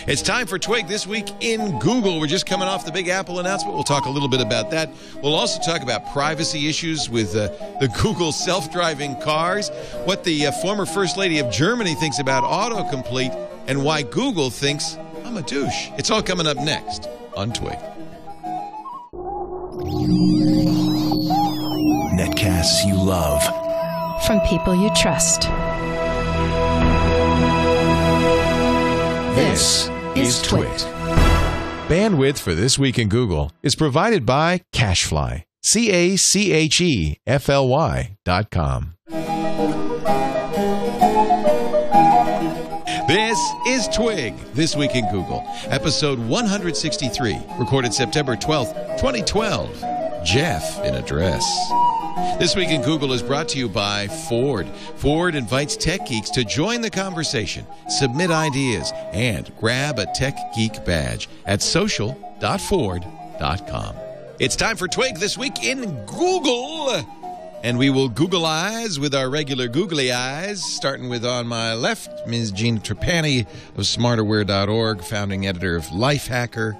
It's time for Twig This Week in Google. We're just coming off the big Apple announcement. We'll talk a little bit about that. We'll also talk about privacy issues with the Google self-driving cars, what the former First Lady of Germany thinks about autocomplete, and why Google thinks I'm a douche. It's all coming up next on Twig. Netcasts you love. From people you trust. This is TWiT. Bandwidth for This Week in Google is provided by Cachefly. Cachefly.com. This is Twig, This Week in Google, episode 163, recorded September 12th, 2012. Jeff in address. This Week in Google is brought to you by Ford. Ford invites tech geeks to join the conversation, submit ideas, and grab a Tech Geek badge at social.ford.com. It's time for Twig This Week in Google. And we will Google eyes with our regular googly eyes, starting with on my left, Ms. Gina Trapani of smarterware.org, founding editor of Lifehacker,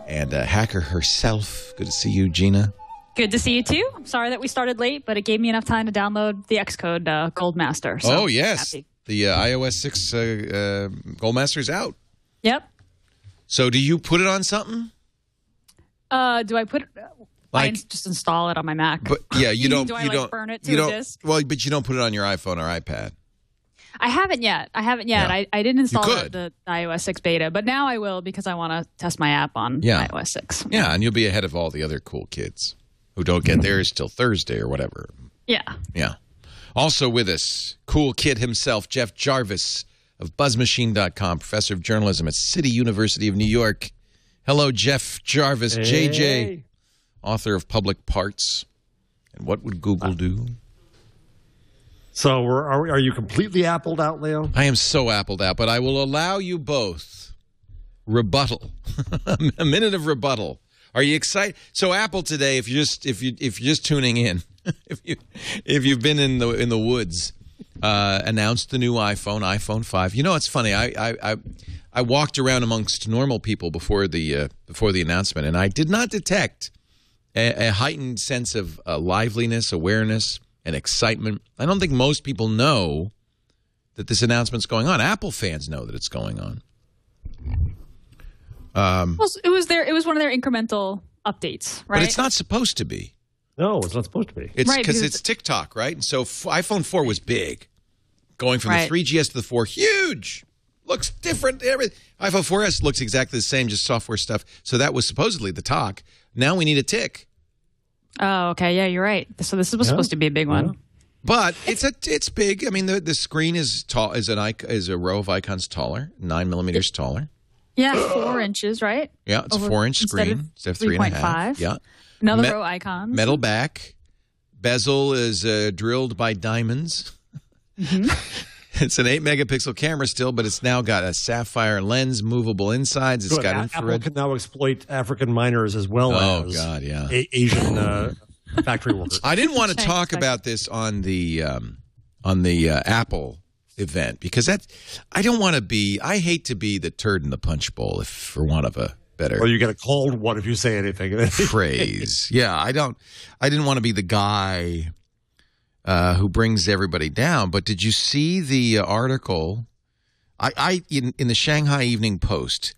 and a hacker herself. Good to see you, Gina. Good to see you, too. I'm sorry that we started late, but it gave me enough time to download the Xcode Goldmaster. So oh, yes. Happy. The iOS 6 Goldmaster is out. Yep. So do you put it on something? Do I put it... I just install it on my Mac. But yeah, you don't. Do I you don't burn it to a disk? Well, but you don't put it on your iPhone or iPad. I haven't yet. Yeah. I didn't install the iOS 6 beta, but now I will because I want to test my app on iOS 6. Yeah, and you'll be ahead of all the other cool kids who don't get theirs till Thursday or whatever. Yeah. Yeah. Also with us, cool kid himself, Jeff Jarvis of BuzzMachine.com, professor of journalism at City University of New York. Hello, Jeff Jarvis, hey. JJ. Author of Public Parts. And what would Google do? So are you completely appled out, Leo? I am so appled out, but I will allow you both rebuttal. A minute of rebuttal. Are you excited? So Apple today, if you're just tuning in, if you've been in the woods, announced the new iPhone 5. You know, it's funny. I walked around amongst normal people before the announcement, and I did not detect a heightened sense of liveliness, awareness, and excitement. I don't think most people know that this announcement's going on. Apple fans know that it's going on. Well, it was one of their incremental updates, right? But it's not supposed to be. No, it's not supposed to be. It's right, because it's TikTok, right? And so iPhone 4 was big. Going from the 3GS to the 4, huge. Looks different. Everything. iPhone 4S looks exactly the same, just software stuff. So that was supposedly the talk. Now we need a tick. Oh, okay. Yeah, you're right. So this was supposed to be a big one. But it's big. I mean, the screen is tall. Is a row of icons taller, 9 millimeters taller. Yeah, 4 inches, right? Yeah, it's a 4-inch screen instead of 3.5. Yeah, another row icons. Metal back. Bezel is drilled by diamonds. Mm-hmm. It's an 8-megapixel camera still, but it's now got a sapphire lens, movable insides. It's got infrared. Apple can now exploit African miners as well as Asian factory workers. I didn't want to talk about this on the Apple event because I don't want to be. I hate to be the turd in the punch bowl, if for want of a better. Or you get a cold one if you say anything. Phrase. Yeah, I didn't want to be the guy who brings everybody down. But did you see the article? In the Shanghai Evening Post,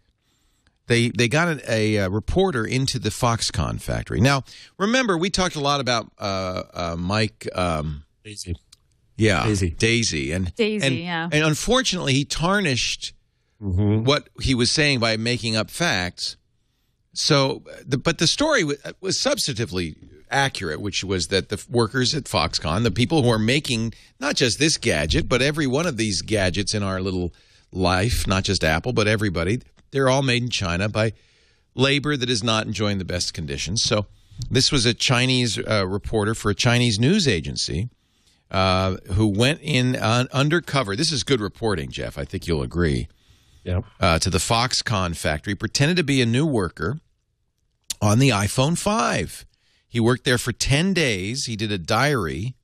they got a reporter into the Foxconn factory. Now, remember, we talked a lot about Mike Daisy. Yeah, Daisy. And unfortunately, he tarnished what he was saying by making up facts. So, but the story was substantively accurate, which was that the workers at Foxconn, the people who are making not just this gadget, but every one of these gadgets in our little life, not just Apple, but everybody, they're all made in China by labor that is not enjoying the best conditions. So this was a Chinese reporter for a Chinese news agency who went in undercover. This is good reporting, Jeff. I think you'll agree. Yeah. To the Foxconn factory, pretended to be a new worker on the iPhone 5. He worked there for 10 days. He did a diary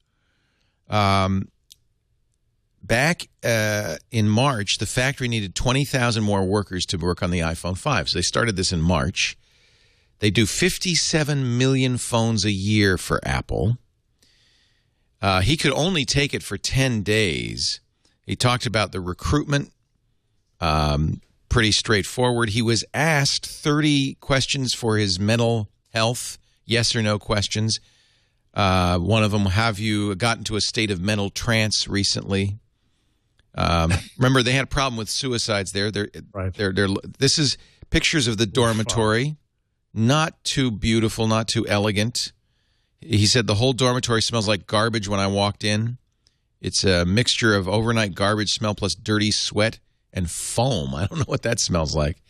back in March, the factory needed 20,000 more workers to work on the iPhone 5. So they started this in March. They do 57 million phones a year for Apple. He could only take it for 10 days. He talked about the recruitment, pretty straightforward. He was asked 30 questions for his mental health, yes or no questions. One of them, have you gotten to a state of mental trance recently? Remember, they had a problem with suicides there. This is pictures of the dormitory. Not too beautiful, not too elegant. He said the whole dormitory smells like garbage when I walked in. It's a mixture of overnight garbage smell plus dirty sweat and foam. I don't know what that smells like.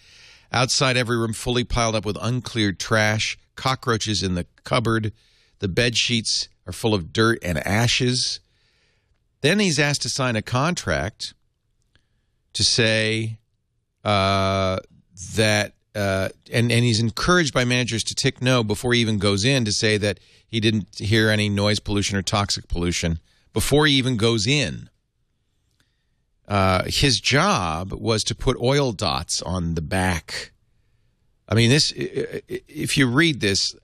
Outside every room fully piled up with uncleared trash, cockroaches in the cupboard. The bed sheets are full of dirt and ashes. Then he's asked to sign a contract to say that and he's encouraged by managers to tick no before he even goes in, to say that he didn't hear any noise pollution or toxic pollution before he even goes in. His job was to put oil dots on the back. I mean, this, if you read this,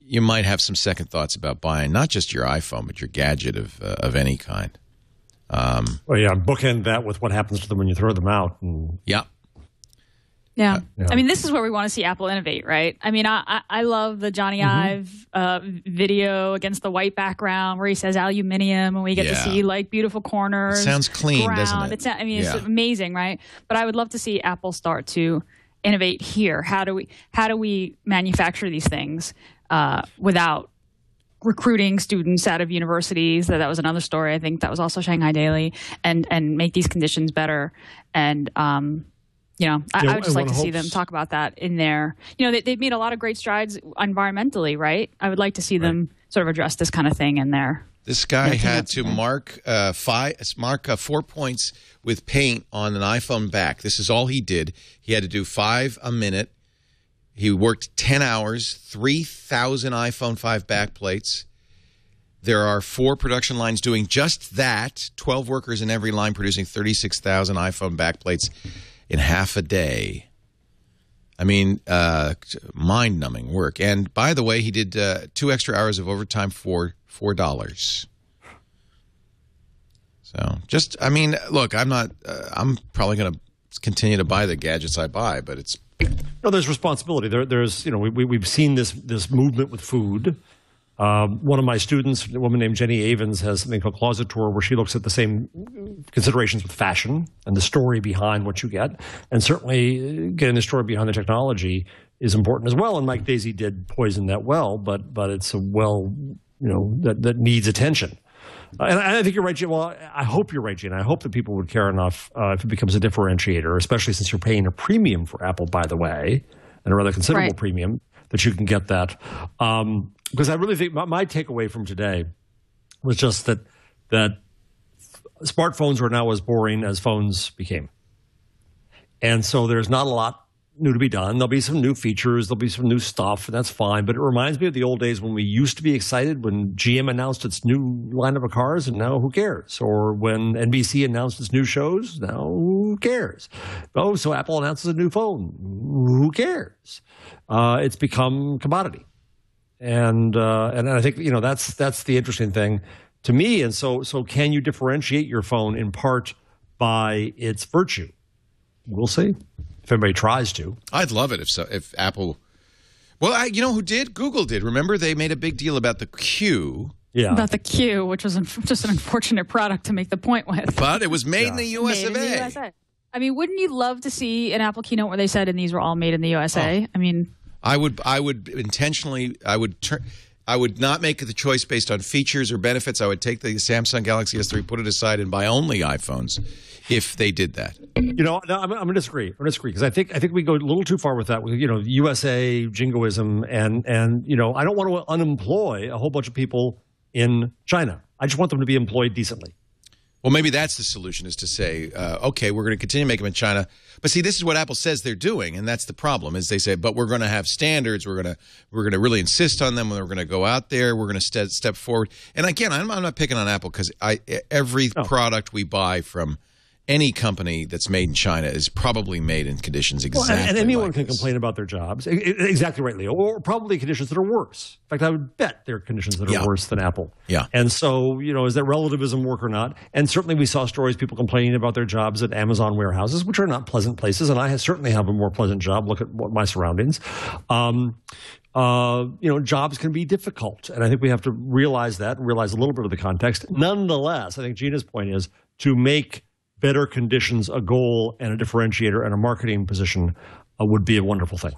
you might have some second thoughts about buying not just your iPhone, but your gadget of any kind. Well, yeah, bookend that with what happens to them when you throw them out. Yeah. I mean, this is where we want to see Apple innovate, right? I mean, I love the Johnny Ive video against the white background where he says aluminium, and we get to see like beautiful corners. It sounds clean, doesn't it? It's amazing, right? But I would love to see Apple start to innovate here. How do we manufacture these things without recruiting students out of universities? That was another story. I think that was also Shanghai Daily, and make these conditions better. And I would just like to see them talk about that in there. They've made a lot of great strides environmentally, right? I would like to see them sort of address this kind of thing in there. This guy had to mark 4 points with paint on an iPhone back. This is all he did. He had to do 5 a minute. He worked 10 hours, 3,000 iPhone 5 backplates. There are 4 production lines doing just that, 12 workers in every line producing 36,000 iPhone backplates in half a day. I mean, mind-numbing work. And by the way, he did 2 extra hours of overtime for $4. So just, I mean, look, I'm probably going to continue to buy the gadgets I buy, but it's. No, there's responsibility. There's, we've seen this movement with food. One of my students, a woman named Jenny Avens, has something called Closet Tour, where she looks at the same considerations with fashion and the story behind what you get. And certainly getting the story behind the technology is important as well. And Mike Daisy did poison that well, but it's a well, that needs attention. And I think you're right, Gina. Well, I hope you're right, Gina. I hope that people would care enough if it becomes a differentiator, especially since you're paying a premium for Apple, by the way, and a rather considerable premium, that you can get that. Because I really think my takeaway from today was just that smartphones are now as boring as phones became. And so there's not a lot new to be done. There'll be some new features. There'll be some new stuff, and that's fine. But it reminds me of the old days when we used to be excited when GM announced its new lineup of cars, and now who cares? Or when NBC announced its new shows, now who cares? Oh, so Apple announces a new phone. Who cares? It's become commodity. And I think that's the interesting thing to me. And so can you differentiate your phone in part by its virtue? We'll see if everybody tries to. I'd love it if Apple. Well, who did? Google did. Remember, they made a big deal about the Q. Yeah, about the Q, which was just an unfortunate product to make the point with. But it was made in the US of A. USA. I mean, wouldn't you love to see an Apple keynote where they said, "And these were all made in the USA"? I mean. I would intentionally. I would not make the choice based on features or benefits. I would take the Samsung Galaxy S3, put it aside, and buy only iPhones if they did that. No, I'm going to disagree. Because I think we go a little too far with that. USA jingoism, and I don't want to unemploy a whole bunch of people in China. I just want them to be employed decently. Well, maybe that's the solution, is to say, okay, we're going to continue to make them in China. But see, this is what Apple says they're doing, and that's the problem, is they say, but we're going to have standards. We're going to really insist on them. We're going to go out there. We're going to step forward. And again, I'm not picking on Apple, because every product we buy from any company that's made in China is probably made in conditions exactly and anyone like can complain about their jobs. Exactly right, Leo. Or probably conditions that are worse. In fact, I would bet there are conditions that are worse than Apple. Yeah. And so, is that relativism work or not? And certainly we saw stories, people complaining about their jobs at Amazon warehouses, which are not pleasant places. And I certainly have a more pleasant job. Look at my surroundings. Jobs can be difficult. And I think we have to realize that and realize a little bit of the context. Nonetheless, I think Gina's point is to make better conditions a goal and a differentiator and a marketing position would be a wonderful thing.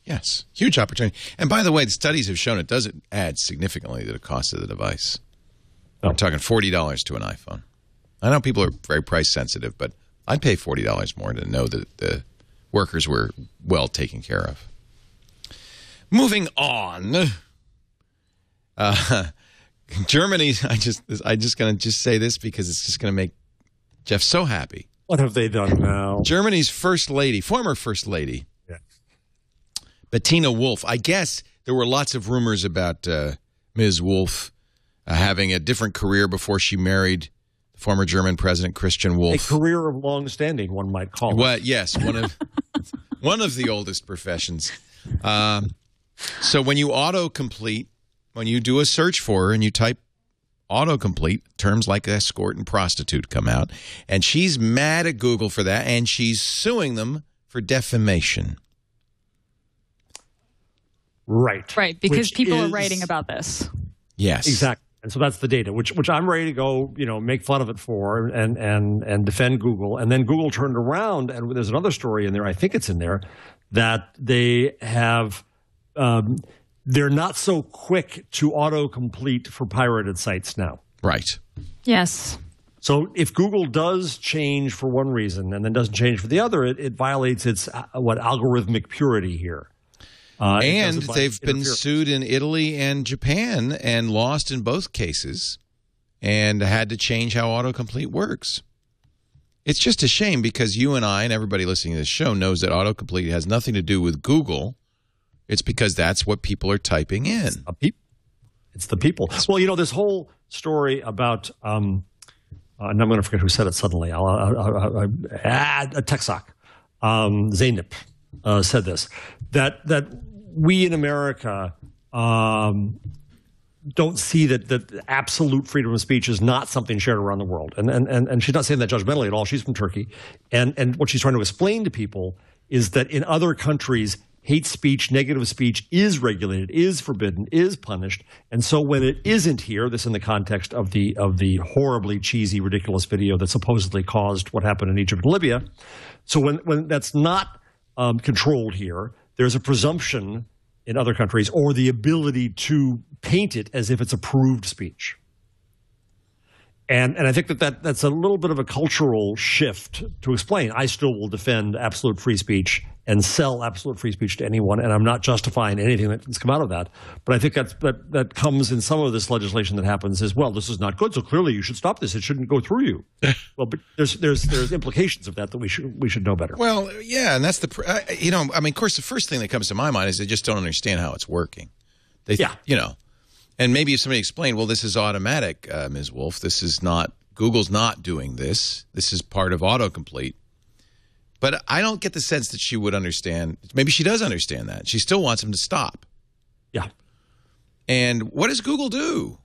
Yes, huge opportunity. And by the way, the studies have shown it doesn't add significantly to the cost of the device. No. I'm talking $40 to an iPhone. I know people are very price sensitive, but I'd pay $40 more to know that the workers were well taken care of. Moving on. Germany, I just going to just say this because it's just going to make Jeff so happy. What have they done now? Germany's former first lady, Bettina Wolf. I guess there were lots of rumors about Ms. Wolf having a different career before she married the former German president, Christian Wolf. A career of long standing, one might call it. Well, yes, one of the oldest professions. So when you autocomplete, when you do a search for her and you type autocomplete, terms like escort and prostitute come out, and she's mad at Google for that, and she's suing them for defamation. Right, because people are writing about this. Yes, exactly. And so that's the data, which I'm ready to go, make fun of it for and defend Google. And then Google turned around, and there's another story in there, I think it's in there, that they have they're not so quick to autocomplete for pirated sites now. Right. Yes. So if Google does change for one reason and then doesn't change for the other, it violates its algorithmic purity here. And they've been sued in Italy and Japan and lost in both cases and had to change how autocomplete works. It's just a shame because you and I and everybody listening to this show knows that autocomplete has nothing to do with Google. It's because that's what people are typing in. It's the people. Well, this whole story about, and I'm going to forget who said it suddenly. TechSock, Zeynep said this, that we in America don't see that absolute freedom of speech is not something shared around the world. And she's not saying that judgmentally at all. She's from Turkey. And what she's trying to explain to people is that in other countries, hate speech, negative speech is regulated, is forbidden, is punished. And so when it isn't here, this in the context of the horribly cheesy, ridiculous video that supposedly caused what happened in Egypt and Libya. So when that's not controlled here, there's a presumption in other countries or the ability to paint it as if it's approved speech. And I think that's a little bit of a cultural shift to explain. I still will defend absolute free speech and sell absolute free speech to anyone, and I'm not justifying anything that's come out of that. But I think that comes in some of this legislation that happens as well. This is not good, so clearly you should stop this. It shouldn't go through you. Well, but there's implications of that we should know better. Well, yeah, and that's of course, the first thing that comes to my mind is they just don't understand how it's working. And maybe if somebody explained, well, this is automatic, Ms. Wolf. This is not – Google's not doing this. This is part of autocomplete. But I don't get the sense that she would understand. Maybe she does understand that. She still wants him to stop. Yeah. And what does Google do?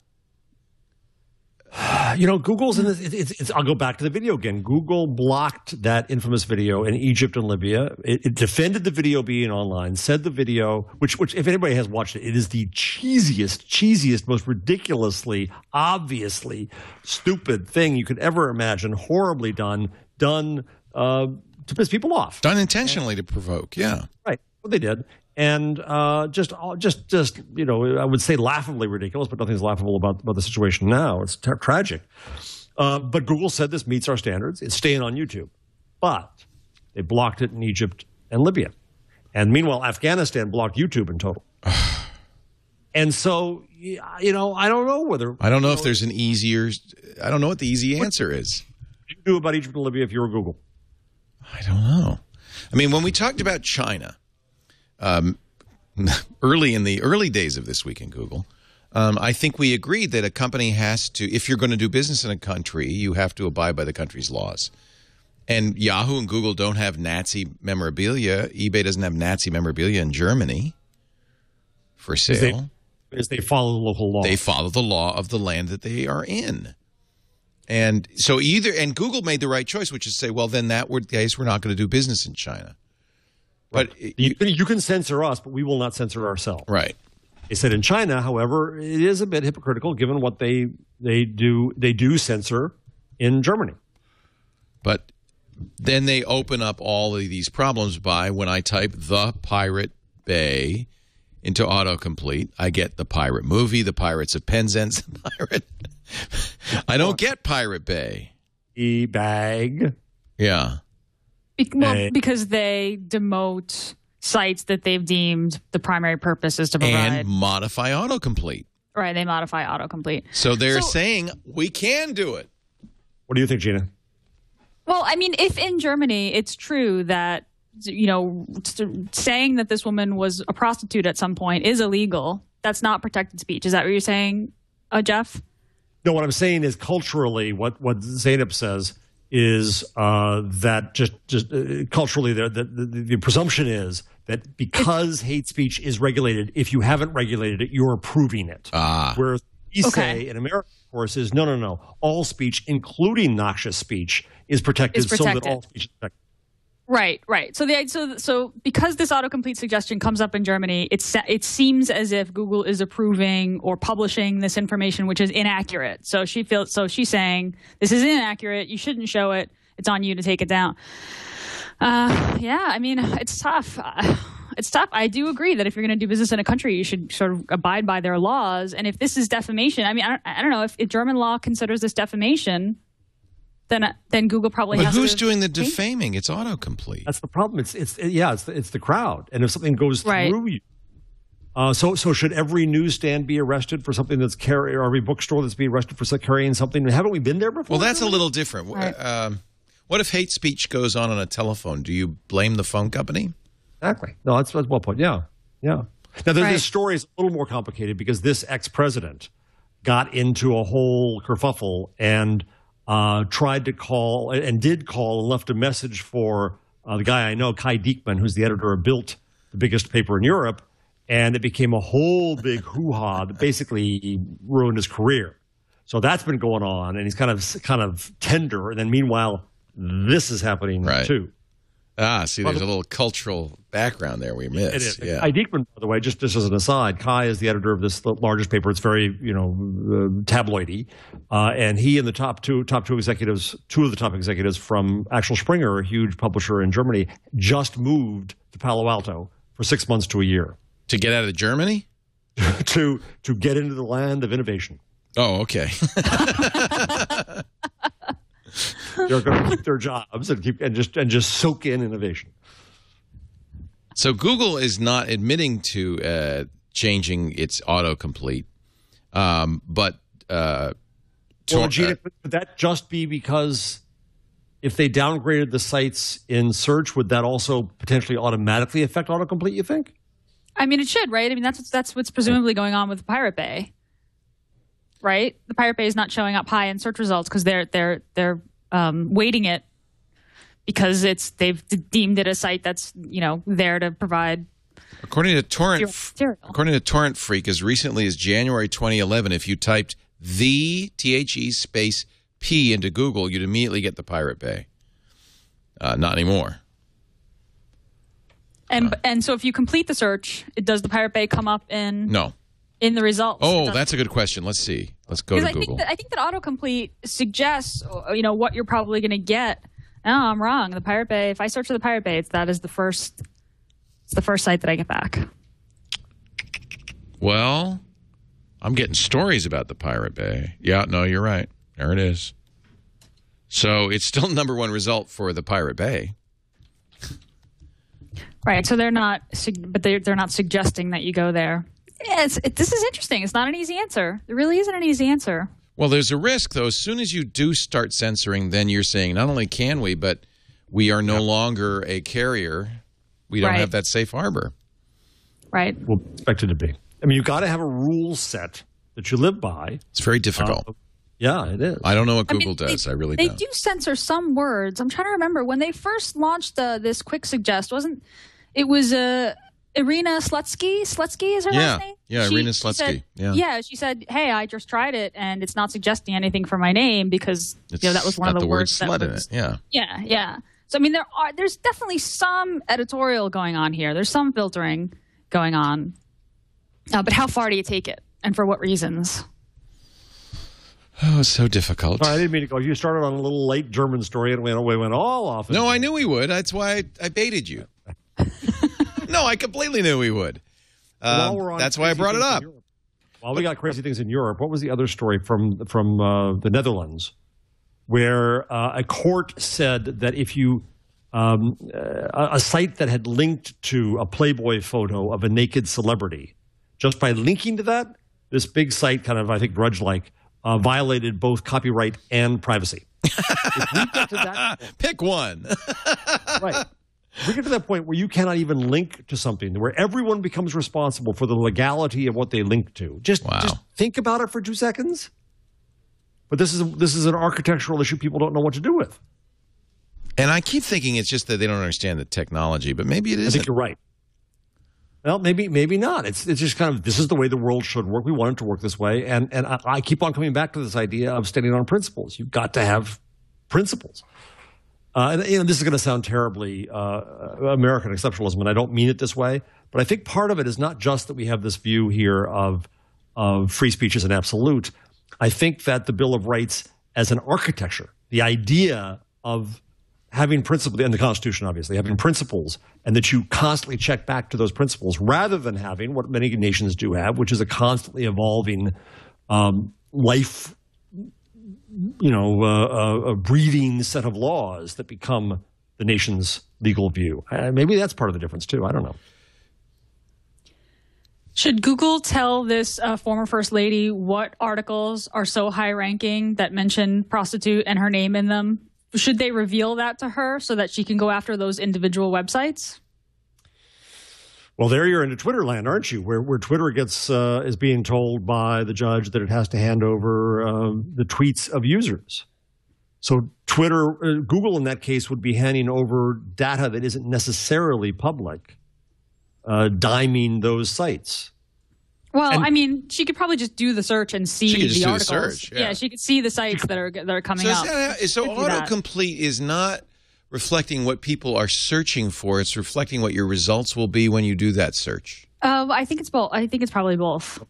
Google's in this. I'll go back to the video again. Google blocked that infamous video in Egypt and Libya. It defended the video being online, said the video, which if anybody has watched it, it is the cheesiest, most ridiculously, obviously stupid thing you could ever imagine, horribly done to piss people off. Done intentionally to provoke, yeah. Right, what they did. And just I would say laughably ridiculous, but nothing's laughable about the situation now. It's tragic. But Google said this meets our standards. It's staying on YouTube. But they blocked it in Egypt and Libya. And meanwhile, Afghanistan blocked YouTube in total. And so, I don't know whether... I don't know if there's an easier... I don't know what the easy answer is. you do about Egypt and Libya if you were Google? I don't know. I mean, when we talked about China, early in the early days of This Week in Google, I think we agreed that a company has to, if you're going to do business in a country, you have to abide by the country's laws. And Yahoo and Google don't have Nazi memorabilia. eBay doesn't have Nazi memorabilia in Germany for sale. Because they follow the local law. They follow the law of the land that they are in. And so and Google made the right choice, which is to say, well, then that would case we're not going to do business in China. But you can censor us, but we will not censor ourselves. Right. They said in China, however, it is a bit hypocritical given what they do censor in Germany. But then they open up all of these problems by when I type the Pirate Bay into autocomplete, I get the Pirate movie, the Pirates of Penzance, Pirate. I don't get Pirate Bay. E-bag. Yeah. Well, because they demote sites that they've deemed the primary purpose is to provide. And modify autocomplete. Right, they modify autocomplete. So they're saying we can do it. What do you think, Gina? Well, I mean, if in Germany it's true that, you know, saying that this woman was a prostitute at some point is illegal, that's not protected speech. Is that what you're saying, Jeff? No, what I'm saying is culturally, what Zainab says is that just culturally, the presumption is that because hate speech is regulated, if you haven't regulated it, you're approving it. Whereas we say in America, of course, is no. All speech, including noxious speech, is protected. So that all speech is protected. Right. So because this autocomplete suggestion comes up in Germany, it seems as if Google is approving or publishing this information, which is inaccurate. So she's saying this is inaccurate. You shouldn't show it. It's on you to take it down. Yeah, I mean, it's tough. It's tough. I do agree that if you're going to do business in a country, you should sort of abide by their laws. And if this is defamation, I mean, I don't know if German law considers this defamation. Then Google probably has to. But who's doing the defaming? It's autocomplete. That's the problem. It's the crowd. And if something goes through you, so should every newsstand be arrested for something that's or every bookstore that's being arrested for carrying something? Haven't we been there before? Well, that's a little different. Right. What if hate speech goes on a telephone? Do you blame the phone company? Exactly. No, that's well put. Yeah. Now, this story is a little more complicated because this ex-president got into a whole kerfuffle and tried to call and did call and left a message for the guy I know, Kai Diekman, who's the editor of Bild, the biggest paper in Europe, and it became a whole big hoo-ha that basically ruined his career. So that's been going on, and he's kind of tender. And then meanwhile, this is happening too. See, there's a little cultural background there we missed. It is. Yeah. Kai Diekman, by the way, just as an aside, Kai is the editor of the largest paper. It's very, tabloidy. And he and the two of the top executives from Axel Springer, a huge publisher in Germany, just moved to Palo Alto for 6 months to a year. To get out of Germany? to get into the land of innovation. Oh, okay. They're going to keep their jobs and just soak in innovation. So Google is not admitting to changing its autocomplete, but Gina, would that just be because if they downgraded the sites in search, would that also potentially automatically affect autocomplete? You think? I mean, it should, right? I mean, that's what's presumably going on with Pirate Bay, right? The Pirate Bay is not showing up high in search results because they're weighting it because they've deemed it a site that's there to provide. According to Torrent Freak, as recently as January 2011, if you typed the THE space P into Google, you'd immediately get the Pirate Bay. Not anymore. And so if you complete the search, does the Pirate Bay come up in the results? Oh, that's a good question. Let's see. Let's go to Google. I think that autocomplete suggests what you're probably going to get. No, I'm wrong. The Pirate Bay. If I search for the Pirate Bay, it's the first site that I get back. Well, I'm getting stories about the Pirate Bay. Yeah, no, you're right. There it is. So it's still number one result for the Pirate Bay. Right. So they're not suggesting that you go there. Yeah, this is interesting. It's not an easy answer. It really isn't an easy answer. Well, there's a risk, though. As soon as you do start censoring, then you're saying not only can we, but we are no longer a carrier. We don't have that safe harbor. Right. Well, expected to be. I mean, you've got to have a rule set that you live by. It's very difficult. Yeah, it is. I don't know what Google does. I really don't. They do censor some words. I'm trying to remember. When they first launched this quick suggest, it was Irina Slutsky? Slutsky is her last name? Yeah, Irina Slutsky. She said, hey, I just tried it, and it's not suggesting anything for my name because that was one of the words that word slut in it. Yeah. So, I mean, there's definitely some editorial going on here. There's some filtering going on. But how far do you take it, and for what reasons? Oh, it's so difficult. I didn't mean to go. You started on a little late German story and we went all off. No, I knew we would. That's why I baited you. No, I completely knew we would. That's why I brought it up. While we got crazy things in Europe, what was the other story from the Netherlands, where a court said that if you a site that had linked to a Playboy photo of a naked celebrity, just by linking to that, this big site, kind of I think grudge-like, violated both copyright and privacy. If we get to that point, pick one. Right. If we get to that point where you cannot even link to something, where everyone becomes responsible for the legality of what they link to, just think about it for 2 seconds. But this is an architectural issue people don't know what to do with. And I keep thinking it's just that they don't understand the technology, but maybe it isn't. I think you're right. Well, maybe not. It's just kind of, this is the way the world should work. We want it to work this way. And I keep on coming back to this idea of standing on principles. You've got to have principles. And this is going to sound terribly American exceptionalism, and I don't mean it this way. But I think part of it is not just that we have this view here of free speech as an absolute. I think that the Bill of Rights as an architecture, the idea of having principles, and the Constitution obviously, having principles, and that you constantly check back to those principles rather than having what many nations do have, which is a constantly evolving life, a breathing set of laws that become the nation's legal view. Maybe that's part of the difference too. I don't know. Should Google tell this former First Lady what articles are so high-ranking that mention prostitute and her name in them? Should they reveal that to her so that she can go after those individual websites? Well, there you're into Twitter land, aren't you? Where Twitter is being told by the judge that it has to hand over the tweets of users. So Google in that case would be handing over data that isn't necessarily public, diming those sites. Well, I mean, she could probably just do the search and see the articles. Search, yeah, she could see the sites that are coming up. So autocomplete is not reflecting what people are searching for. It's reflecting what your results will be when you do that search. I think it's both. I think it's probably both.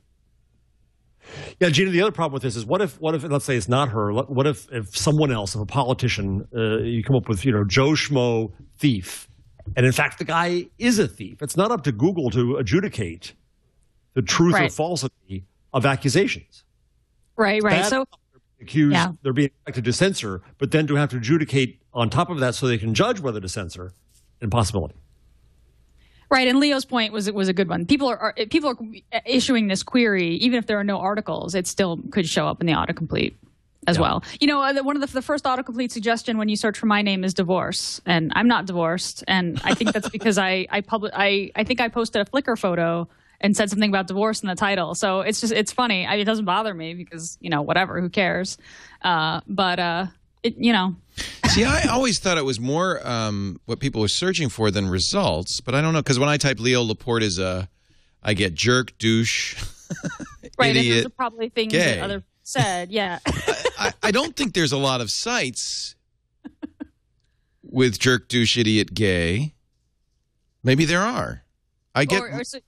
Yeah, Gina, the other problem with this is what if let's say it's not her, what if someone else, if a politician, you come up with, Joe Schmo thief, and in fact the guy is a thief. It's not up to Google to adjudicate the truth or falsity of accusations. Right. So accused, they're being expected to censor, but then to have to adjudicate on top of that so they can judge whether to censor, impossibility. Right, and Leo's point was a good one. People are issuing this query, even if there are no articles, it still could show up in the autocomplete as well. One of the first autocomplete suggestion when you search for my name is divorce, and I'm not divorced, and I think that's because I think I posted a Flickr photo and said something about divorce in the title. So it's funny. It doesn't bother me because, whatever, who cares? See, I always thought it was more what people were searching for than results, but I don't know, because when I type Leo Laporte I get jerk, douche, right, idiot, and those are probably things gay. that other said, yeah. I don't think there's a lot of sites with jerk, douche, idiot, gay. Maybe there are. So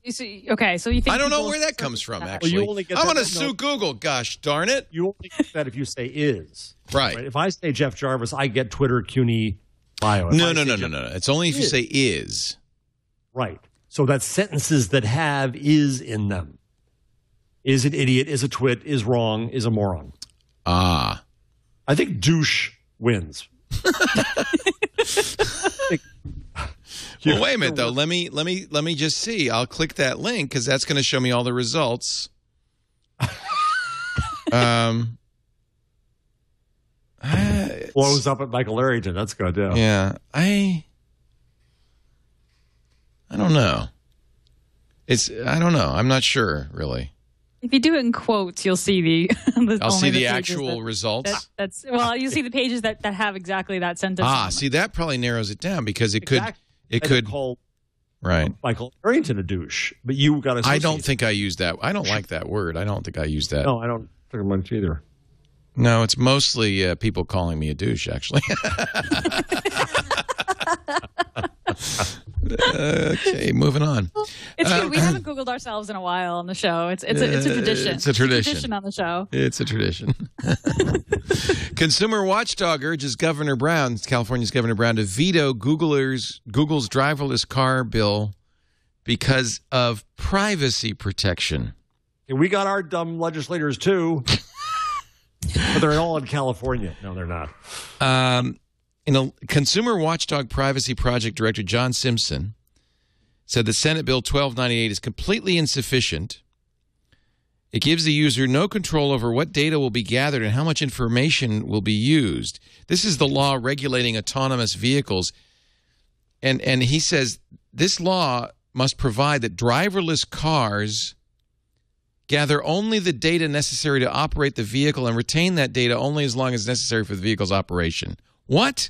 you think I don't know where that comes from, actually. Well, you only get I'm going to sue Google, gosh darn it. You only get that if you say is. Right. If I say Jeff Jarvis, I get Twitter, CUNY, bio. No. It's only if you say is. Right. So that's sentences that have is in them. Is an idiot, is a twit, is wrong, is a moron. Ah. I think douche wins. Well, wait a minute, though. Let me just see. I'll click that link because that's going to show me all the results. Blows up at Michael Arrington. That's good, yeah. Yeah. I don't know. I don't know. I'm not sure, really. If you do it in quotes, you'll see I'll see the actual results. You see the pages that have exactly that sentence. See, that probably narrows it down because it could call right Michael Arrington a douche, but you got to. I don't think I use that. I don't like that word. I don't think I use that. No, I don't think much either. No, it's mostly people calling me a douche, actually. Okay, moving on. It's good. We haven't Googled ourselves in a while on the show. It's a tradition. It's a tradition on the show. It's a tradition. Consumer Watchdog urges California's Governor Brown, to veto Google's driverless car bill because of privacy protection. We got our dumb legislators too, but they're all in California. No, they're not. Consumer Watchdog Privacy Project Director John Simpson said the Senate Bill 1298 is completely insufficient. It gives the user no control over what data will be gathered and how much information will be used. This is the law regulating autonomous vehicles. And he says this law must provide that driverless cars gather only the data necessary to operate the vehicle and retain that data only as long as necessary for the vehicle's operation. What?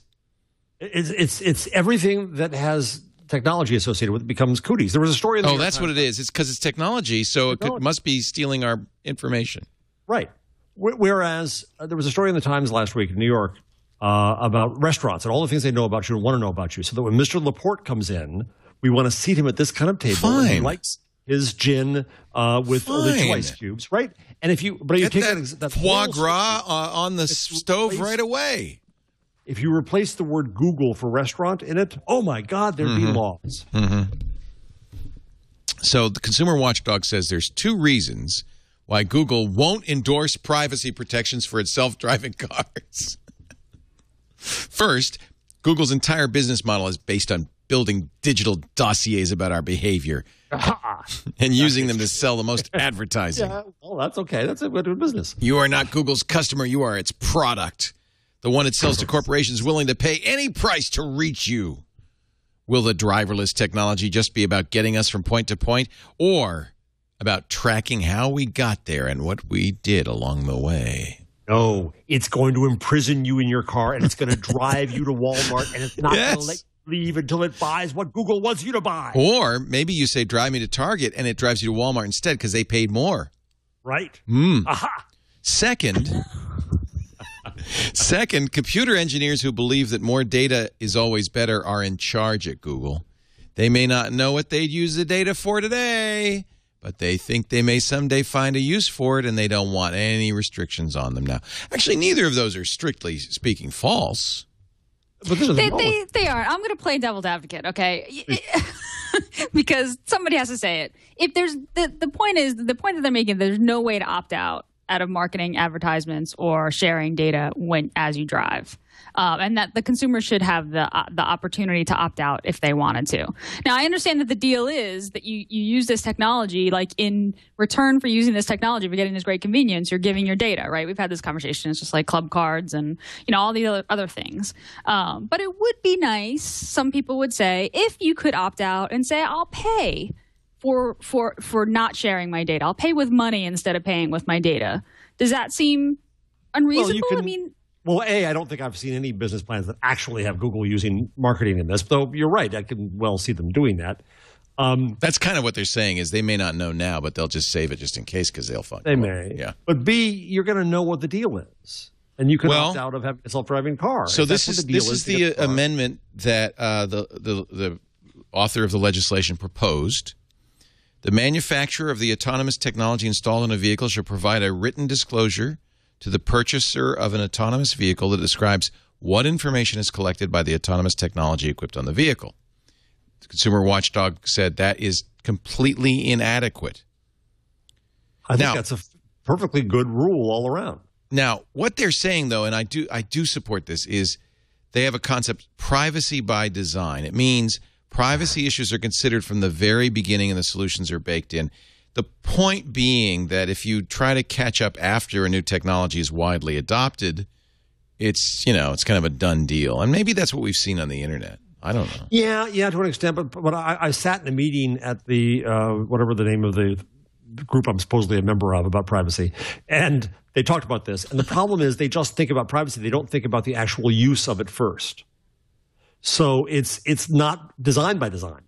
It's everything that has technology associated with it becomes cooties. There was a story. That's what it is. It's because it's technology, so it must be stealing our information. Right. Whereas there was a story in the Times last week in New York about restaurants and all the things they know about you and want to know about you. So that when Mr. Laporte comes in, we want to seat him at this kind of table. Fine. And he likes his gin with only 2 ice cubes, right? And if you take that foie gras on the stove right away. If you replace the word Google for restaurant in it, oh my God, there'd be laws. Mm-hmm. So the Consumer Watchdog says there's 2 reasons why Google won't endorse privacy protections for its self-driving cars. First, Google's entire business model is based on building digital dossiers about our behavior and using them to sell the most advertising. Yeah, well, that's okay. That's a good business. You are not Google's customer. You are its product. The one it sells to corporations willing to pay any price to reach you. Will the driverless technology just be about getting us from point to point, or about tracking how we got there and what we did along the way? No, it's going to imprison you in your car, and it's going to drive you to Walmart, and it's not going to let you leave until it buys what Google wants you to buy. Or maybe you say, drive me to Target, and it drives you to Walmart instead because they paid more. Right. Aha. Second, computer engineers who believe that more data is always better are in charge at Google. They may not know what they'd use the data for today, but they think they may someday find a use for it, and they don't want any restrictions on them now. Actually, neither of those are strictly speaking false. But they aren't. I'm going to play devil's advocate, okay? Because somebody has to say it. If there's the point that they're making, there's no way to opt out of marketing advertisements or sharing data as you drive, and that the consumer should have the opportunity to opt out if they wanted to. Now, I understand that the deal is that you use this technology, like in return for using this technology, for getting this great convenience, you're giving your data, right? We've had this conversation. It's just like club cards and all the other things. But it would be nice, some people would say, if you could opt out and say, I'll pay for not sharing my data. I'll pay with money instead of paying with my data. Does that seem unreasonable? Well, I don't think I've seen any business plans that actually have Google using marketing in this, though you're right. I can well see them doing that. That's kind of what they're saying is they may not know now, but they'll just save it just in case because they'll find They may. Yeah. But B, you're going to know what the deal is. And you can opt out of having a self-driving car. So this is the amendment that the author of the legislation proposed. The manufacturer of the autonomous technology installed in a vehicle shall provide a written disclosure to the purchaser of an autonomous vehicle that describes what information is collected by the autonomous technology equipped on the vehicle. The Consumer Watchdog said that is completely inadequate. I think that's a perfectly good rule all around. Now, what they're saying, though, and I do support this, is they have a concept, privacy by design. It means privacy issues are considered from the very beginning and the solutions are baked in. The point being that if you try to catch up after a new technology is widely adopted, it's it's kind of a done deal. And maybe that's what we've seen on the internet. I don't know. Yeah, to an extent. But I sat in a meeting at the whatever the name of the group I'm supposedly a member of about privacy, and they talked about this. And the problem is they just think about privacy. They don't think about the actual use of it first. So it's not designed by design,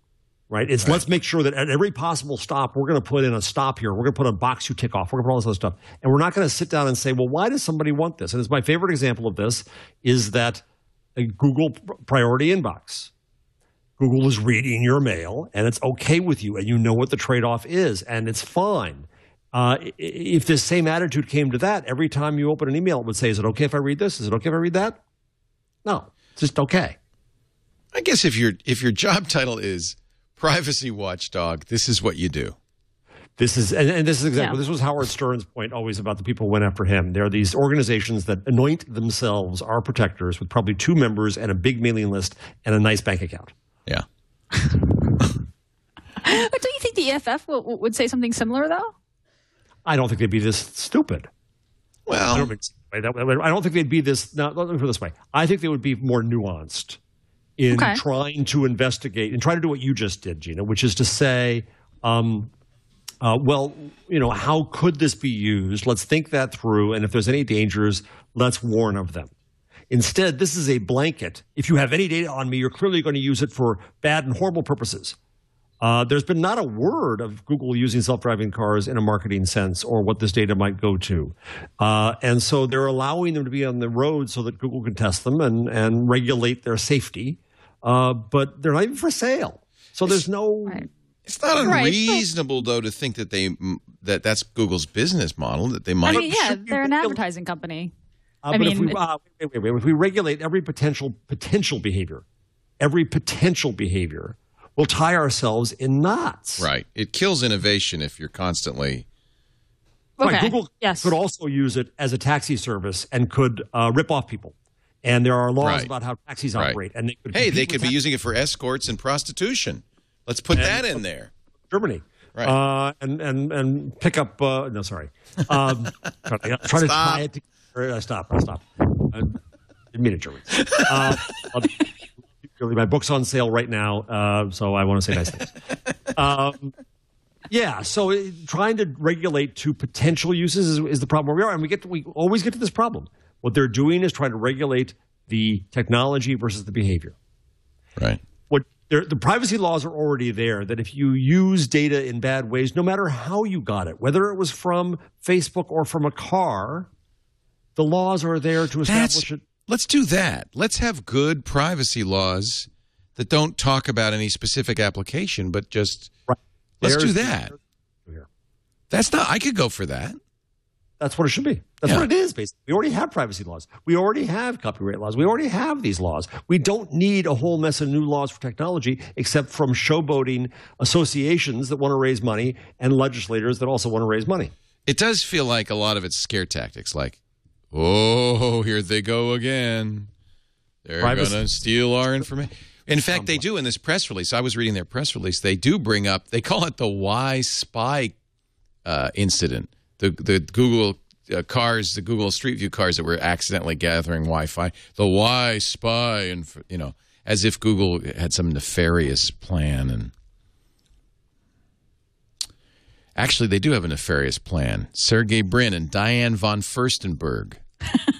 right? It's let's make sure that at every possible stop, we're going to put in a stop here. We're going to put a box you tick off. We're going to put all this other stuff. And we're not going to sit down and say, well, why does somebody want this? And it's my favorite example of this is that a Google priority inbox. Google is reading your mail, and it's okay with you, and you know what the trade-off is, and it's fine. If this same attitude came to that, every time you open an email, it would say, is it okay if I read this? Is it okay if I read that? No, it's just okay. I guess if your job title is privacy watchdog, this is what you do. This is exactly this was Howard Stern's point always about the people who went after him. There are these organizations that anoint themselves our protectors with probably 2 members and a big mailing list and a nice bank account. Yeah. But don't you think the EFF would say something similar, though? I don't think they'd be this stupid. Well, I don't think they'd be this. Now, let me put it this way. I think they would be more nuanced in trying to investigate and try to do what you just did, Gina, which is to say, well, how could this be used? Let's think that through. And if there's any dangers, let's warn of them. Instead, this is a blanket. If you have any data on me, you're clearly going to use it for bad and horrible purposes. There's been not a word of Google using self-driving cars in a marketing sense or what this data might go to. And so they're allowing them to be on the road so that Google can test them and regulate their safety. But they're not even for sale. So there's no... Right. It's not unreasonable, though, to think that that's Google's business model, that they might... I mean, yeah, they're an advertising company. If we regulate every potential behavior, we'll tie ourselves in knots. Right. It kills innovation if you're constantly... Okay. Right. Google could also use it as a taxi service and could rip off people. And there are laws about how taxis operate. And they could be using it for escorts and prostitution. Let's put that in there. Germany. Right. And pick up... no, sorry. Try to tie it together. Stop. I didn't mean it, Germany. My book's on sale right now, so I want to say nice things. So trying to regulate to potential uses is the problem where we are, and we always get to this problem. What they're doing is trying to regulate the technology versus the behavior. Right. The privacy laws are already there, that if you use data in bad ways, no matter how you got it, whether it was from Facebook or from a car, the laws are there to establish it. Let's do that. Let's have good privacy laws that don't talk about any specific application, but just let's do that. That's not. I could go for that. That's what it should be. That's what it is, basically. We already have privacy laws. We already have copyright laws. We already have these laws. We don't need a whole mess of new laws for technology, except from showboating associations that want to raise money and legislators that also want to raise money. It does feel like a lot of it's scare tactics, like, oh, here they go again. They're going to steal our information. In fact, they do in this press release. I was reading their press release. They do bring up, they call it the Y Spy incident. The Google cars, the Google Street View cars that were accidentally gathering Wi-Fi. The Y Spy, and as if Google had some nefarious plan. And actually, they do have a nefarious plan. Sergey Brin and Diane von Furstenberg.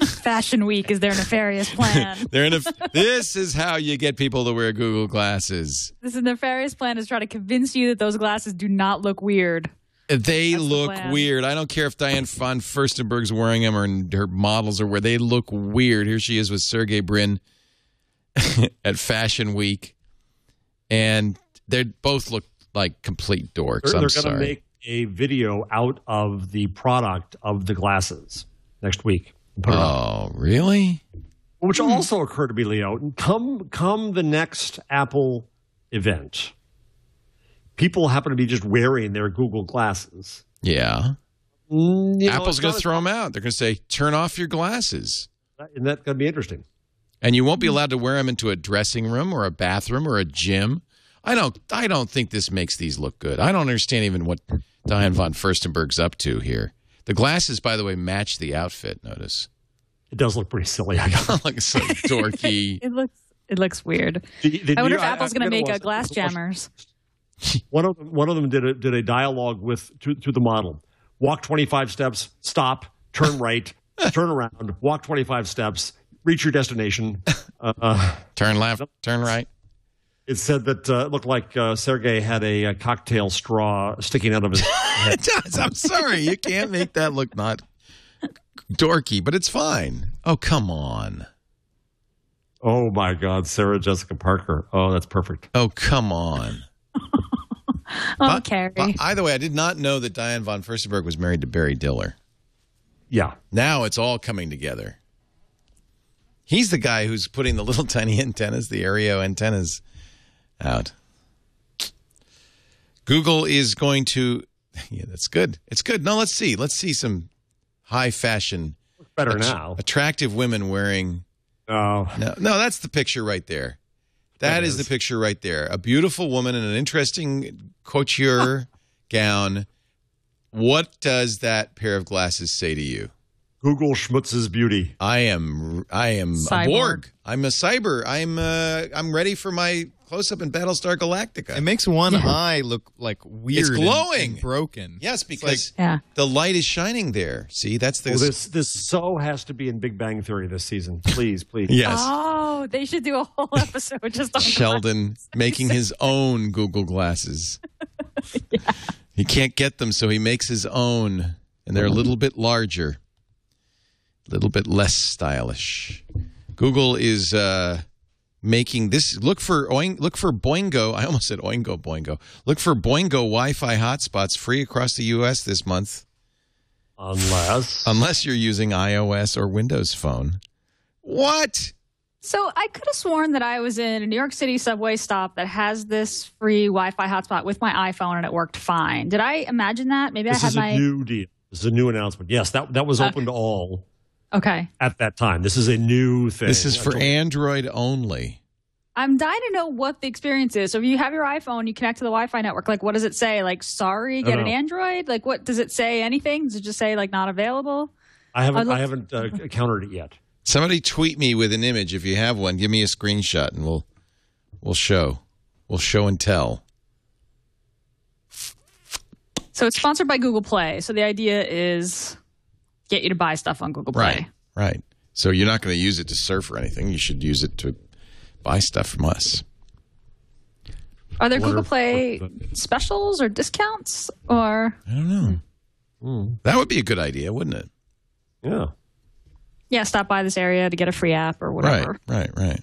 Fashion Week is their nefarious plan. This is how you get people to wear Google glasses. This nefarious plan is trying to convince you that those glasses do not look weird. They look weird. I don't care if Diane von Furstenberg's wearing them or her models are where they look weird. Here she is with Sergey Brin at Fashion Week, and they both look like complete dorks. They're going to make a video out of the product of the glasses next week. Oh, really? Which also occurred to me, Leo. Come the next Apple event, people happen to be just wearing their Google glasses. Yeah. Apple's going to throw them out. They're going to say, turn off your glasses. Isn't that going to be interesting? And you won't be allowed to wear them into a dressing room or a bathroom or a gym. I don't think this makes these look good. I don't understand even what Diane von Furstenberg's up to here. The glasses, by the way, match the outfit, notice. It does look pretty silly. Like so dorky. It looks weird. I wonder if Apple's going to make a glass jammers. One of them did a dialogue to the model. Walk 25 steps, stop, turn right, turn around, walk 25 steps, reach your destination. Turn left, turn right. It said that it looked like Sergey had a cocktail straw sticking out of his head. It does. I'm sorry. You can't make that look not dorky, but it's fine. Oh, come on. Oh, my God. Sarah Jessica Parker. Oh, that's perfect. Oh, come on. Carrie. Either way, I did not know that Diane von Furstenberg was married to Barry Diller. Yeah. Now it's all coming together. He's the guy who's putting the little tiny antennas, the Aereo antennas, out. Google is going to... Yeah, that's good. It's good. No, let's see. Let's see some high fashion... Better now. Attractive women wearing... Oh. No, that's the picture right there. That is the picture right there. A beautiful woman in an interesting couture gown. What does that pair of glasses say to you? Google Schmutz's beauty. I am a Borg. I'm a cyber. I'm ready for my close-up in Battlestar Galactica. It makes one eye look like weird. It's glowing. And broken. Yes, because the light is shining there. See, that's the... This so has to be in Big Bang Theory this season. Please. Yes. Oh, they should do a whole episode just on Sheldon glasses. making his own Google glasses. Yeah. He can't get them, so he makes his own, and they're a little bit larger, a little bit less stylish. Google is making this. Look for Boingo. I almost said Oingo Boingo. Look for Boingo Wi-Fi hotspots free across the U.S. this month. Unless you're using iOS or Windows Phone. What? So I could have sworn that I was in a New York City subway stop that has this free Wi-Fi hotspot with my iPhone and it worked fine. Did I imagine that? Maybe this I had my... This is a new deal. This is a new announcement. Yes, that was open to all. Okay. At that time. This is a new thing. This is for Android only. I'm dying to know what the experience is. So if you have your iPhone, you connect to the Wi-Fi network, like what does it say? Like, sorry, get an Android? Like, what does it say? Anything? Does it just say like not available? I haven't encountered it yet. Somebody tweet me with an image if you have one. Give me a screenshot and we'll show. We'll show and tell. So it's sponsored by Google Play. So the idea is get you to buy stuff on Google Play. Right. So you're not going to use it to surf or anything. You should use it to buy stuff from us. Are there Google Play specials or discounts? Or I don't know. That would be a good idea, wouldn't it? Yeah. Yeah, stop by this area to get a free app or whatever. Right.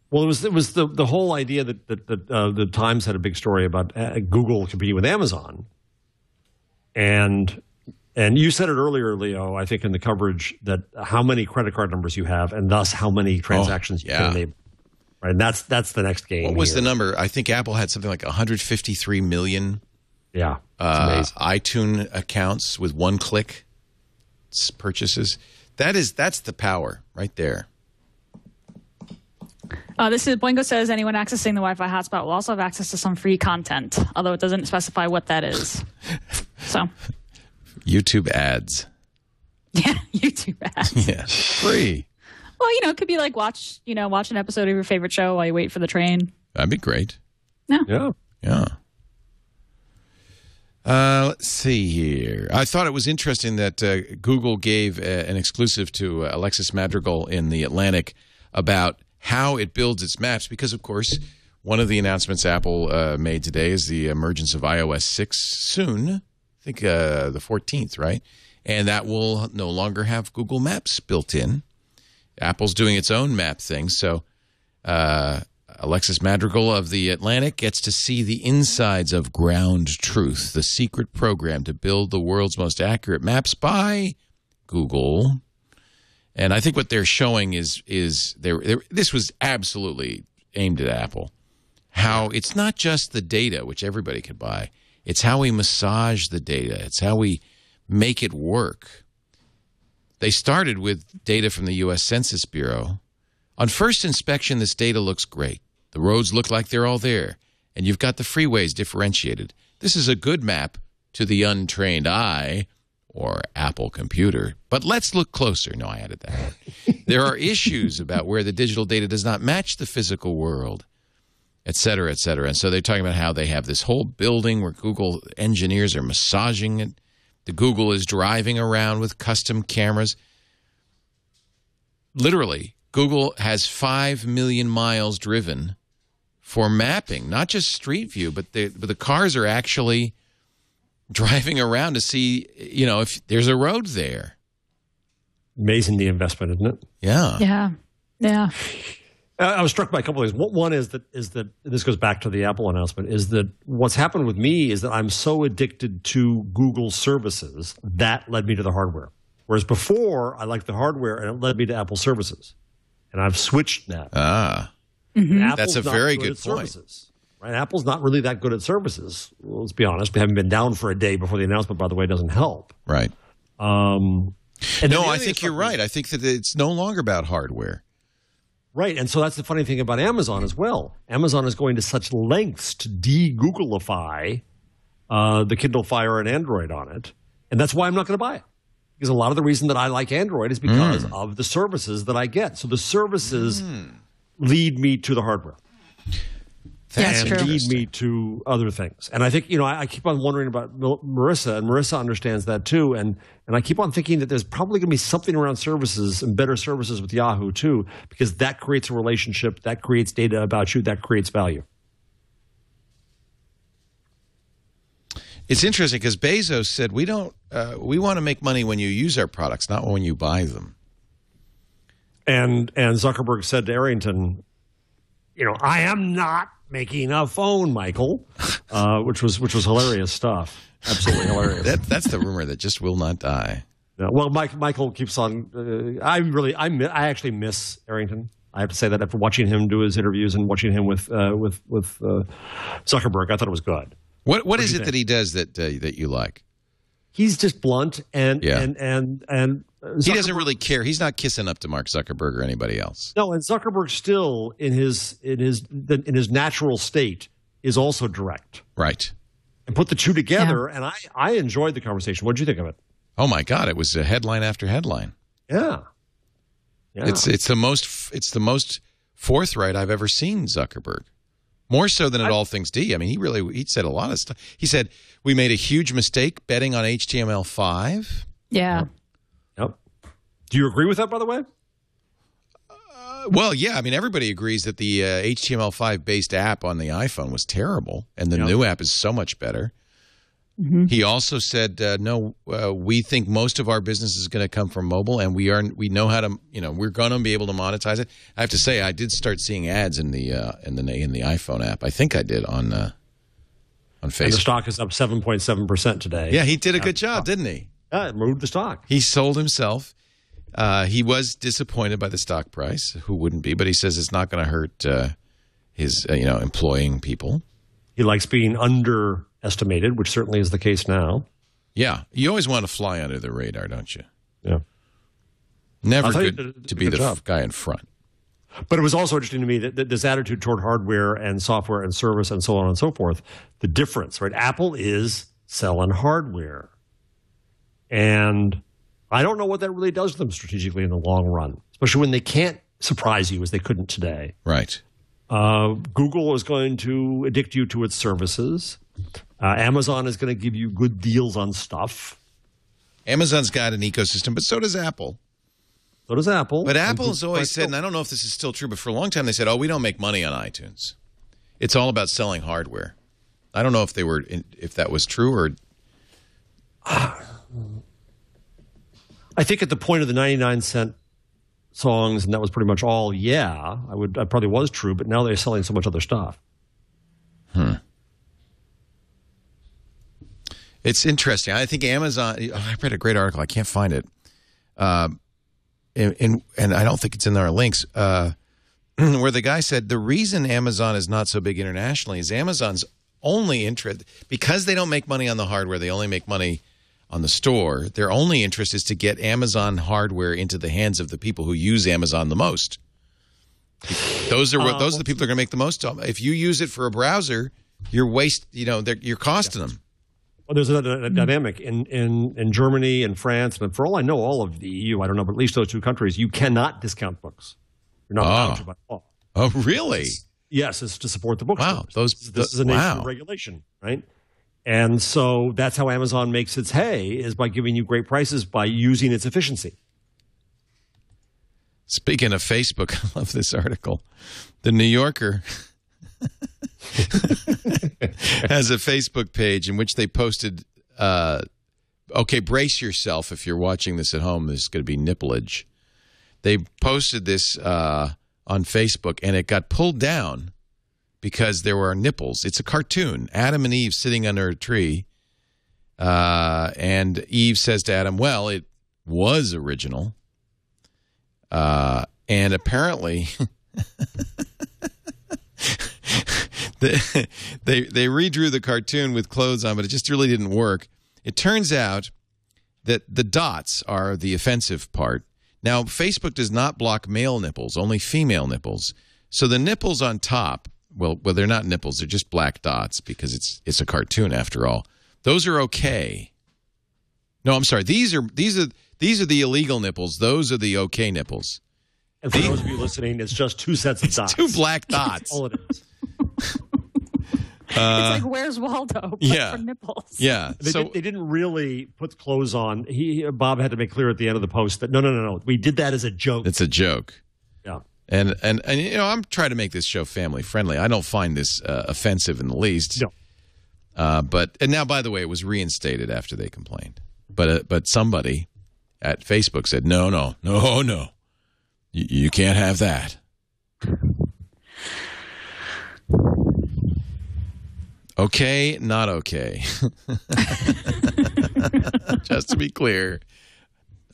Well, it was the whole idea that the Times had a big story about Google competing with Amazon, and you said it earlier, Leo. I think in the coverage that how many credit card numbers you have, and thus how many transactions you can enable. Right, and that's the next game. What was the number? I think Apple had something like 153 million. Yeah, iTunes accounts with one click purchases. That's the power right there. This is Boingo says anyone accessing the Wi-Fi hotspot will also have access to some free content, although it doesn't specify what that is. So, YouTube ads. Yeah, YouTube ads. Yeah, free. Well, it could be like watch an episode of your favorite show while you wait for the train. That'd be great. Yeah. Let's see here. I thought it was interesting that Google gave an exclusive to Alexis Madrigal in The Atlantic about how it builds its maps, because, of course, one of the announcements Apple made today is the emergence of iOS 6 soon. I think the 14th, right? And that will no longer have Google Maps built in. Apple's doing its own map thing, so Alexis Madrigal of The Atlantic gets to see the insides of Ground Truth, the secret program to build the world's most accurate maps by Google. And I think what they're showing is this was absolutely aimed at Apple. How it's not just the data, which everybody could buy. It's how we massage the data. It's how we make it work. They started with data from the U.S. Census Bureau. On first inspection, this data looks great. The roads look like they're all there, and you've got the freeways differentiated. This is a good map to the untrained eye or Apple computer. But let's look closer. No, I added that. There are issues about where the digital data does not match the physical world, et cetera, et cetera. And so they're talking about how they have this whole building where Google engineers are massaging it. The Google is driving around with custom cameras. Literally, Google has 5 million miles driven for mapping, not just Street View, but the cars are actually driving around to see, if there's a road there. Amazing, the investment, isn't it? Yeah. Yeah. I was struck by a couple of things. One is that this goes back to the Apple announcement, is that what's happened with me is that I'm so addicted to Google services that led me to the hardware. Whereas before, I liked the hardware and it led me to Apple services. And I've switched now. That's a very good point. Services, right? Apple's not really that good at services. Well, let's be honest. We haven't been down for a day before the announcement, by the way, doesn't help. Right. And no, I think you're right. I think that it's no longer about hardware. Right, and so that's the funny thing about Amazon as well. Amazon is going to such lengths to de-Googleify the Kindle Fire and Android on it, and that's why I'm not going to buy it. Because a lot of the reason that I like Android is because of the services that I get. So the services lead me to the hardware. That's true. Lead me to other things. And I think, I keep on wondering about Marissa, and Marissa understands that too. And I keep on thinking that there's probably going to be something around services and better services with Yahoo too, because that creates a relationship, that creates data about you, that creates value. It's interesting because Bezos said we want to make money when you use our products, not when you buy them. And Zuckerberg said to Arrington, I am not making a phone, Michael, which was hilarious stuff. Absolutely hilarious. That's the rumor that just will not die. Yeah, well, Michael keeps on. I actually miss Arrington. I have to say that after watching him do his interviews and watching him with Zuckerberg, I thought it was good. What is it that he does that you like? He's just blunt and he doesn't really care. He's not kissing up to Mark Zuckerberg or anybody else. No, and Zuckerberg still in his natural state is also direct. Right. And put the two together, and I enjoyed the conversation. What did you think of it? Oh my God, it was a headline after headline. Yeah. It's the most forthright I've ever seen Zuckerberg. More so than at All Things D. I mean, he said a lot of stuff. He said, we made a huge mistake betting on HTML5. Yeah. Yep. Do you agree with that, by the way? Well, yeah. I mean, everybody agrees that the HTML5-based app on the iPhone was terrible, and the new app is so much better. Mm-hmm. He also said, no, we think most of our business is going to come from mobile, and we know how to, we're going to be able to monetize it. I have to say, I did start seeing ads in the iPhone app. I think I did on Facebook. And the stock is up 7.7% today. Yeah, he did a good job, didn't he? Yeah, it moved the stock. He sold himself. He was disappointed by the stock price. Who wouldn't be? But he says it's not going to hurt his, employing people. He likes being underestimated, which certainly is the case now. Yeah. You always want to fly under the radar, don't you? Yeah. Never good to be the guy in front. But it was also interesting to me that this attitude toward hardware and software and service and so on and so forth, the difference, right? Apple is selling hardware. And I don't know what that really does to them strategically in the long run, especially when they can't surprise you as they couldn't today. Right. Google is going to addict you to its services. Amazon is going to give you good deals on stuff. Amazon's got an ecosystem, but so does Apple. So does Apple. But Apple has always said, and I don't know if this is still true, but for a long time they said, we don't make money on iTunes. It's all about selling hardware. I don't know if that was true or... I think at the point of the 99-cent songs, and that was pretty much all, that probably was true, but now they're selling so much other stuff. It's interesting. I think Amazon, I read a great article, I can't find it, and I don't think it's in our links, where the guy said the reason Amazon is not so big internationally is Amazon's only interest, because they don't make money on the hardware, they only make money on the store, their only interest is to get Amazon hardware into the hands of the people who use Amazon the most. Those are the people that are going to make the most. If you use it for a browser, you're costing them. Well, there's a dynamic in Germany and France, and for all I know, all of the EU, I don't know, but at least those two countries, you cannot discount books. You're not allowed to by law. Oh, really? Yes, it's to support the bookstores. Wow. This is a nation of regulation, right? And so that's how Amazon makes its hay, is by giving you great prices by using its efficiency. Speaking of Facebook, I love this article. The New Yorker has a Facebook page in which they posted, okay, brace yourself if you're watching this at home. This is going to be nipplage. They posted this on Facebook, and it got pulled down because there were nipples. It's a cartoon. Adam and Eve sitting under a tree, and Eve says to Adam, well, it was original. And apparently they redrew the cartoon with clothes on, but it just really didn't work. It turns out that the dots are the offensive part. Now, Facebook does not block male nipples, only female nipples. So the nipples on top, well, they're not nipples, they're just black dots because it's a cartoon after all. Those are okay. No, I'm sorry. These are the illegal nipples. Those are the okay nipples. And for those of you listening, it's just two sets of dots. Two black dots. That's all it is. It's like Where's Waldo, but for nipples. Yeah. They didn't really put clothes on. Bob had to make clear at the end of the post that no. We did that as a joke. It's a joke. Yeah. And you know, I'm trying to make this show family friendly. I don't find this offensive in the least. No. And now, by the way, it was reinstated after they complained. But somebody at Facebook said, no. You can't have that. Okay, not okay. Just to be clear.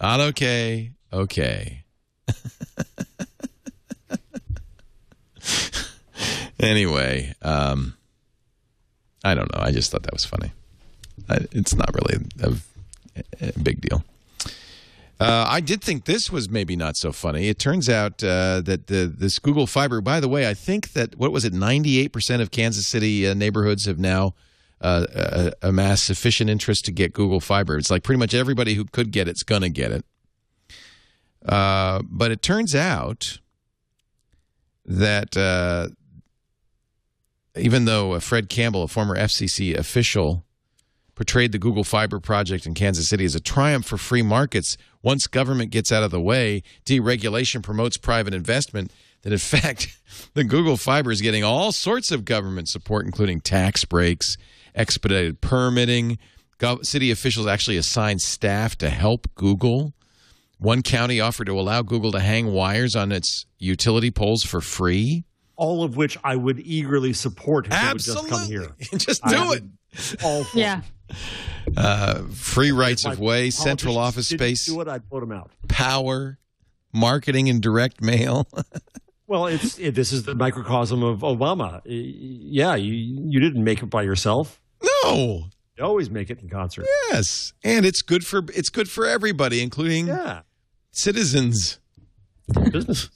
Not okay, okay. Anyway, I don't know. I just thought that was funny. It's not really a big deal. I did think this was maybe not so funny. It turns out that this Google Fiber, by the way, I think that, 98% of Kansas City neighborhoods have now amassed sufficient interest to get Google Fiber. It's like pretty much everybody who could get it's going to get it. But it turns out that even though Fred Campbell, a former FCC official, portrayed the Google Fiber project in Kansas City as a triumph for free markets, once government gets out of the way, deregulation promotes private investment, that in fact, the Google Fiber is getting all sorts of government support, including tax breaks, expedited permitting. City officials actually assigned staff to help Google. One county offered to allow Google to hang wires on its utility poles for free. All of which I would eagerly support if Absolutely. They would just come here. Just do it. All for it. Free rights of way, central office space. Do it, I'd put them out. Power, marketing and direct mail. Well, this is the microcosm of Obama. Yeah, you didn't make it by yourself. No. You always make it in concert. Yes, and it's good for everybody, including citizens, businesses,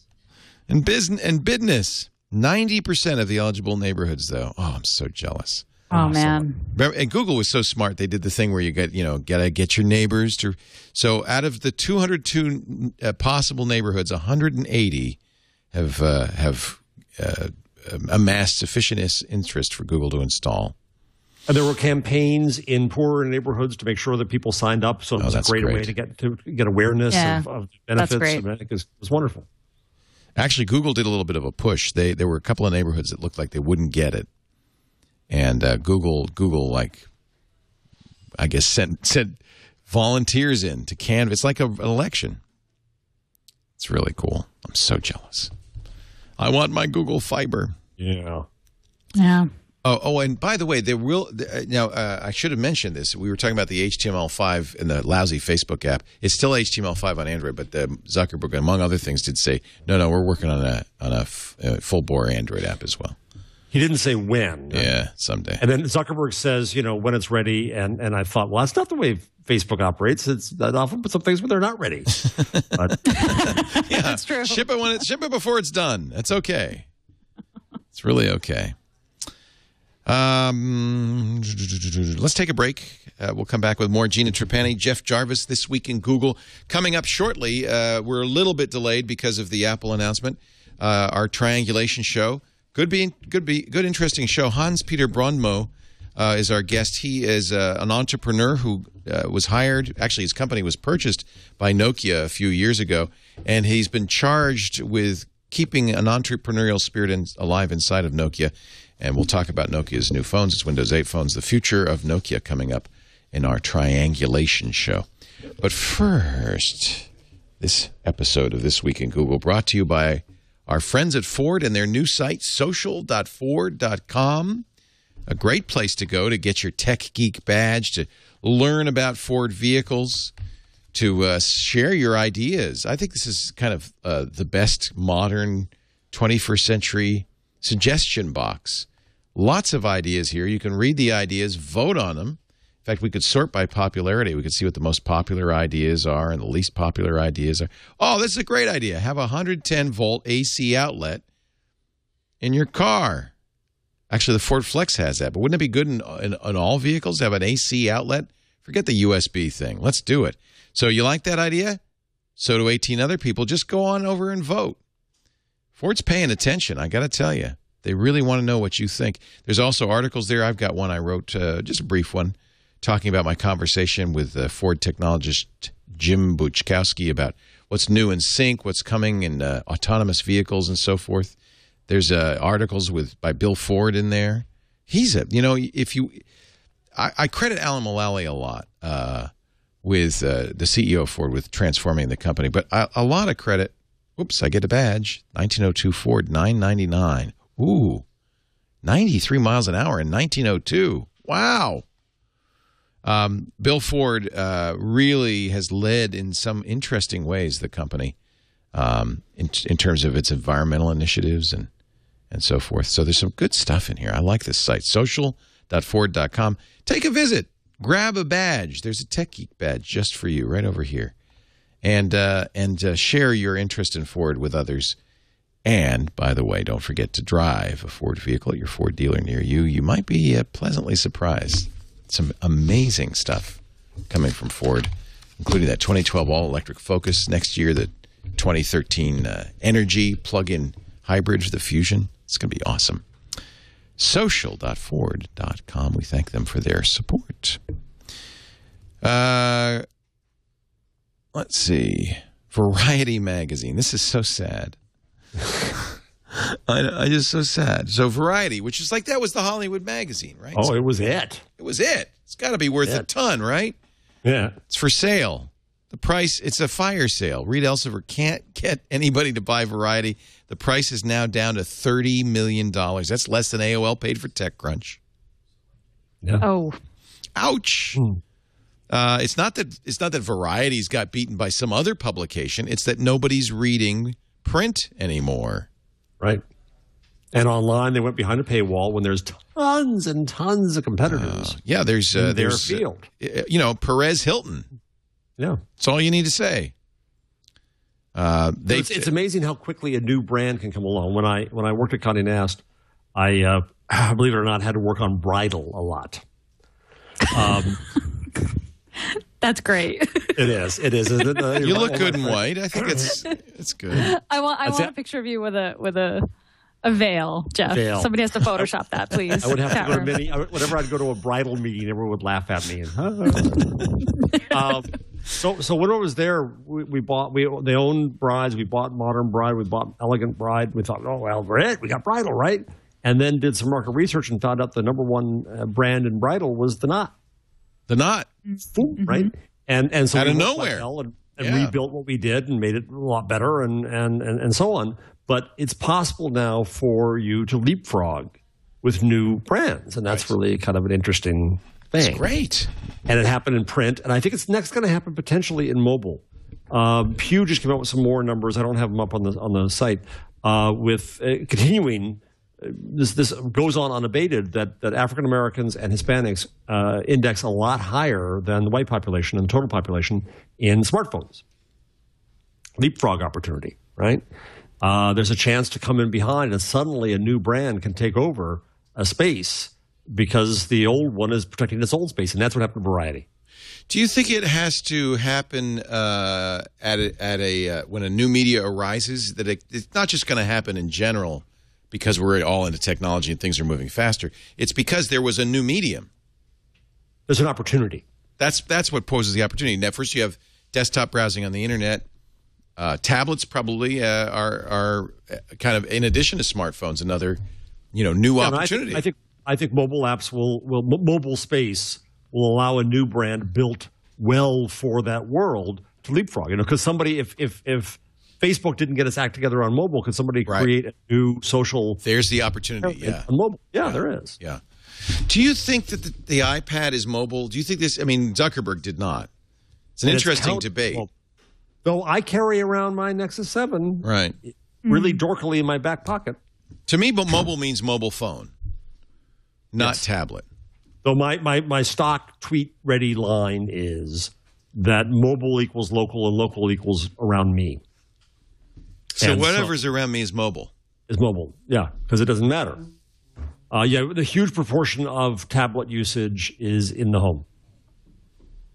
and business. 90% of the eligible neighborhoods, though. Oh, I'm so jealous. Oh man! And Google was so smart. They did the thing where you gotta get your neighbors to. So out of the 202 possible neighborhoods, 180 have amassed sufficient interest for Google to install. And there were campaigns in poorer neighborhoods to make sure that people signed up. So it was a great way to get awareness of the benefits. That's great. I mean, it was wonderful. Actually, Google did a little bit of a push. There were a couple of neighborhoods that looked like they wouldn't get it, and Google, like, I guess sent volunteers in to canvass. It's like an election. It's really cool. I'm so jealous. I want my Google Fiber. Yeah. Oh, and by the way, I should have mentioned this. We were talking about the HTML5 and the lousy Facebook app. It's still HTML5 on Android, but Zuckerberg, among other things, did say, no, we're working on a full-bore Android app as well. He didn't say when. Yeah, someday. And then Zuckerberg says, when it's ready. And I thought, well, that's not the way Facebook operates. It's often put some things when they're not ready. But, yeah, that's true. Ship it before it's done. That's okay. It's really okay. Let's take a break. We'll come back with more Gina Trapani, Jeff Jarvis, This Week in Google. Coming up shortly, we're a little bit delayed because of the Apple announcement. Our triangulation show. Good, interesting show. Hans-Peter Brondmo is our guest. He is an entrepreneur who was hired. Actually, his company was purchased by Nokia a few years ago, and he's been charged with keeping an entrepreneurial spirit alive inside of Nokia. And we'll talk about Nokia's new phones, its Windows 8 phones, the future of Nokia coming up in our triangulation show. But first, this episode of This Week in Google brought to you by our friends at Ford and their new site, social.ford.com. A great place to go to get your Tech Geek badge, to learn about Ford vehicles, to share your ideas. I think this is kind of the best modern 21st century suggestion box. Lots of ideas here. You can read the ideas, vote on them. In fact, we could sort by popularity. We could see what the most popular ideas are and the least popular ideas are. Oh, this is a great idea. Have a 110-volt AC outlet in your car. Actually, the Ford Flex has that, but wouldn't it be good in all vehicles to have an AC outlet? Forget the USB thing. Let's do it. So you like that idea? So do 18 other people. Just go on over and vote. Ford's paying attention, I got to tell you. They really want to know what you think. There's also articles there. I've got one I wrote, just a brief one, talking about my conversation with Ford technologist Jim Buchkowski about what's new in sync, what's coming in autonomous vehicles and so forth. There's articles by Bill Ford in there. I credit Alan Mulally a lot with the CEO of Ford with transforming the company, but a lot of credit. Whoops, I get a badge. 1902 Ford, $999. Ooh, 93 miles an hour in 1902. Wow. Bill Ford really has led in some interesting ways the company in terms of its environmental initiatives and so forth. So there's some good stuff in here. I like this site, social.ford.com. Take a visit. Grab a badge. There's a Tech Geek badge just for you right over here. And share your interest in Ford with others. And, by the way, don't forget to drive a Ford vehicle at your Ford dealer near you. You might be pleasantly surprised. Some amazing stuff coming from Ford, including that 2012 all-electric Focus. Next year, the 2013 Energy plug-in hybrid, the Fusion. It's going to be awesome. Social.ford.com. We thank them for their support. Let's see. Variety magazine. This is so sad. I just so sad. So Variety, which is like that was the Hollywood magazine, right? Oh, it was it. It was it. It's got to be worth a ton, right? Yeah. It's for sale. The price, it's a fire sale. Reed Elsevier can't get anybody to buy Variety. The price is now down to $30 million. That's less than AOL paid for TechCrunch. Yeah. Oh. Ouch. It's not that Variety's got beaten by some other publication. It's that nobody's reading print anymore. Right. And online, they went behind a paywall when there's tons and tons of competitors. There's in their field. Perez Hilton. Yeah. That's all you need to say. It's amazing how quickly a new brand can come along. When I worked at Condé Nast, I believe it or not had to work on bridal a lot. That's great. It is. Isn't it? You look good in white. I think it's good. I want a picture of you with a veil, Jeff. Veil. Somebody has to Photoshop that, please. I would have to go to whenever I'd go to a bridal meeting, everyone would laugh at me. So when I was there, they owned brides. We bought Modern Bride. We bought Elegant Bride. We thought, oh, well, we're it. We got bridal, right? And then did some market research and found out the number one brand in bridal was The Knot. The Knot. Right? And so out of nowhere. And rebuilt what we did and made it a lot better and so on. But it's possible now for you to leapfrog with new brands. And that's really kind of an interesting thing. It's great. And it happened in print. And I think it's next going to happen potentially in mobile. Pew just came out with some more numbers. I don't have them up on the site. With continuing, this goes on unabated, that African Americans and Hispanics index a lot higher than the white population and the total population in smartphones. Leapfrog opportunity, right? There's a chance to come in behind and suddenly a new brand can take over a space because the old one is protecting its old space, and that's what happened to Variety. Do you think it has to happen when a new media arises, that it's not just going to happen in general because we're all into technology and things are moving faster? It's because there was a new medium. There's an opportunity. That's what poses the opportunity. Now, first you have desktop browsing on the internet. Tablets probably are kind of, in addition to smartphones, another new opportunity. I think mobile apps mobile space will allow a new brand built well for that world to leapfrog. Because somebody, if Facebook didn't get its act together on mobile, could somebody create a new social? There's the opportunity. Yeah, on mobile. Yeah, there is. Yeah. Do you think that the iPad is mobile? Do you think this? I mean, Zuckerberg did not. It's an interesting debate. Well, though I carry around my Nexus 7, right, really dorkily in my back pocket. To me, mobile means mobile phone, not tablet. So my stock tweet ready line is that mobile equals local and local equals around me. So whatever's around me is mobile. Is mobile, yeah, because it doesn't matter. The huge proportion of tablet usage is in the home.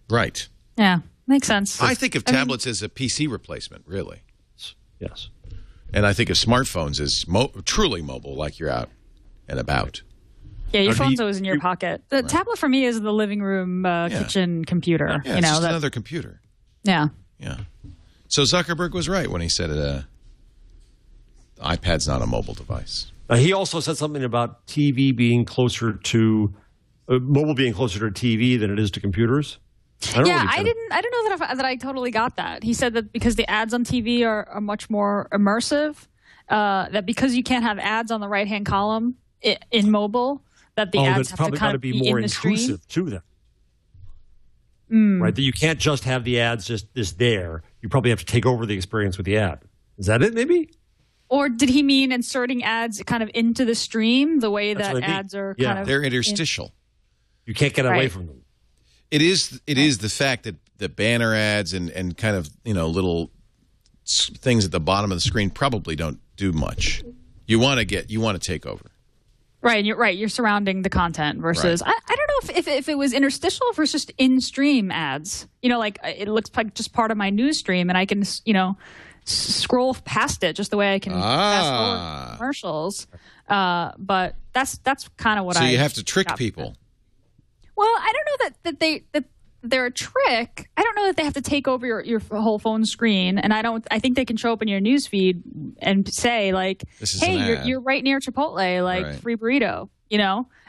Right. Yeah, makes sense. I think of tablets as a PC replacement, really. Yes. And I think of smartphones as truly mobile, like you're out and about. Yeah, your phone's always in your pocket. The tablet for me is the living room kitchen computer. Yeah, it's just another computer. Yeah. Yeah. So Zuckerberg was right when he said the iPad's not a mobile device. He also said something about TV being closer to mobile being closer to TV than it is to computers. I don't know that I totally got that. He said that because the ads on TV are much more immersive, that because you can't have ads on the right-hand column in mobile, that the ads have to kind of be more intrusive to them. Right? That you can't just have the ads just there. You probably have to take over the experience with the ad. Is that it, maybe? Or did he mean inserting ads kind of into the stream the way that ads are kind of... They're interstitial. You can't get away from them. It is the fact that the banner ads and kind of, little things at the bottom of the screen probably don't do much. You want to take over. Right, you're surrounding the content versus I don't know if it was interstitial versus in-stream ads. Like it looks like just part of my news stream and I can, scroll past it just the way I can fast forward commercials. But that's kind of what So you have to trick people. Well, I don't know that they're a trick. I don't know that they have to take over your whole phone screen, and I think they can show up in your news feed and say like, "Hey, you're right near Chipotle, like free burrito,"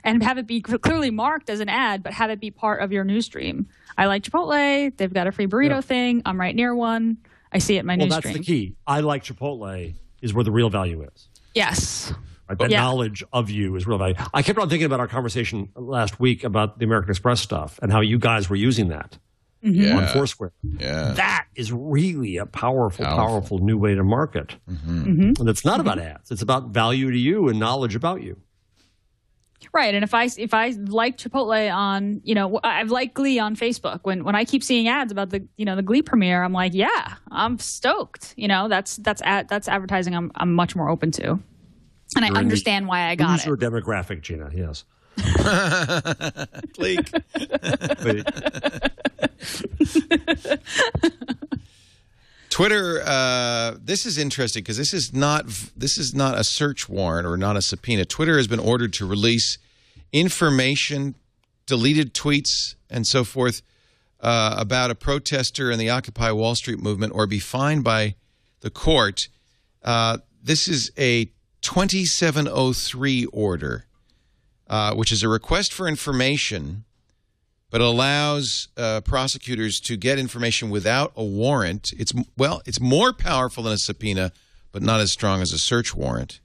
and have it be clearly marked as an ad, but have it be part of your news stream. I like Chipotle. They've got a free burrito thing. I'm right near one. I see it in my news stream. Well, that's the key. I like Chipotle is where the real value is. Yes. Right? That knowledge of you is real value. I kept on thinking about our conversation last week about the American Express stuff and how you guys were using that on Foursquare. Yeah. That is really a powerful new way to market. And it's not about ads. It's about value to you and knowledge about you. Right, and if I like Chipotle on, I've liked Glee on Facebook. When I keep seeing ads about the Glee premiere, I'm like, yeah, I'm stoked. That's advertising I'm much more open to, and I understand why I got it. User demographic, Gina. Yes. Bleak. Twitter. This is interesting because this is not a search warrant or not a subpoena. Twitter has been ordered to release information, deleted tweets, and so forth about a protester in the Occupy Wall Street movement, or be fined by the court. This is a 2703 order, which is a request for information, but allows prosecutors to get information without a warrant. It's more powerful than a subpoena, but not as strong as a search warrant.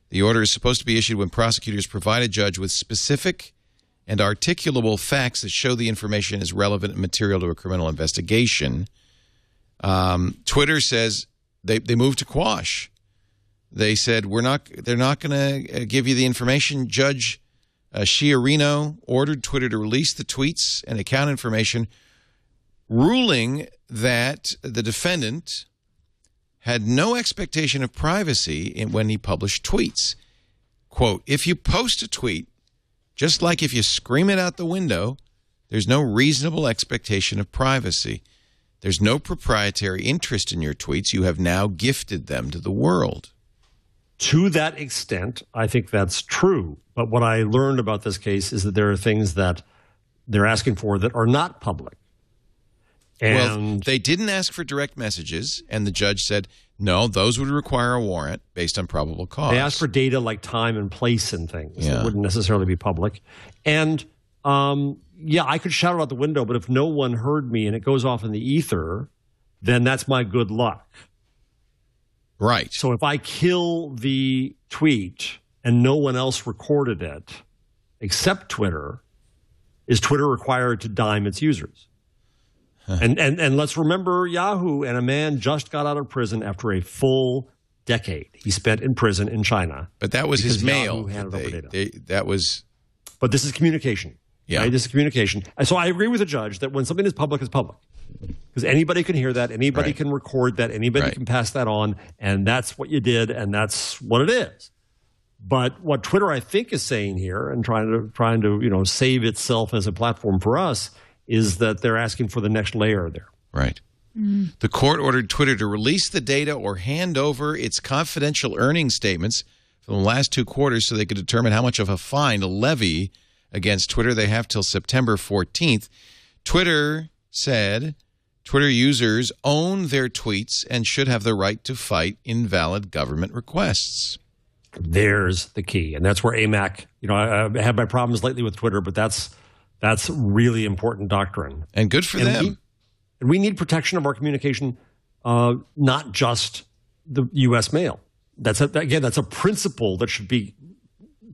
The order is supposed to be issued when prosecutors provide a judge with specific and articulable facts that show the information is relevant and material to a criminal investigation. Twitter says they moved to quash. They said they're not going to give you the information. Judge Sciarrino ordered Twitter to release the tweets and account information, ruling that the defendant had no expectation of privacy when he published tweets. Quote, if you post a tweet Just like if you scream it out the window, there's no reasonable expectation of privacy. There's no proprietary interest in your tweets. You have now gifted them to the world. To that extent, I think that's true. But what I learned about this case is that there are things that they're asking for that are not public. Well, they didn't ask for direct messages, and the judge said, no, those would require a warrant based on probable cause. They asked for data like time and place and things that wouldn't necessarily be public. And, I could shout it out the window, but if no one heard me and it goes off in the ether, then that's my good luck. Right. So if I kill the tweet and no one else recorded it except Twitter, is Twitter required to dime its users? And let's remember Yahoo, and a man just got out of prison after a full decade he spent in prison in China. But that was his mail. That was. But this is communication. Yeah, right? This is communication. And so I agree with the judge that when something is public, it's public, because anybody can hear that, anybody can record that, anybody can pass that on, and that's what you did, and that's what it is. But what Twitter, I think, is saying here, and trying to save itself as a platform for us, is that they're asking for the next layer there. Right. The court ordered Twitter to release the data or hand over its confidential earnings statements from the last 2 quarters so they could determine how much of a fine to levy against Twitter. They have till September 14th. Twitter said Twitter users own their tweets and should have the right to fight invalid government requests. There's the key. And that's where AMAC, I have my problems lately with Twitter, but that's really important doctrine. And good for them. We need protection of our communication, not just the U.S. mail. That's a principle that should be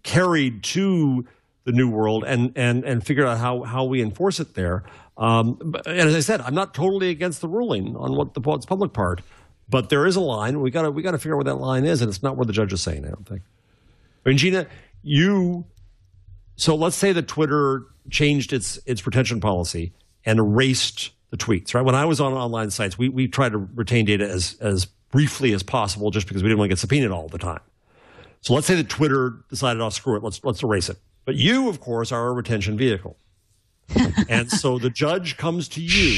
carried to the new world and figure out how we enforce it there. And as I said, I'm not totally against the ruling on what's public part, but there is a line. We got to figure out where that line is, and it's not what the judge is saying, I don't think. I mean, Gina, so let's say that Twitter changed its retention policy and erased the tweets, right? When I was on online sites, we tried to retain data as briefly as possible just because we didn't want to get subpoenaed all the time. So let's say that Twitter decided, oh, screw it, let's erase it. But you, of course, are a retention vehicle. And so the judge comes to you,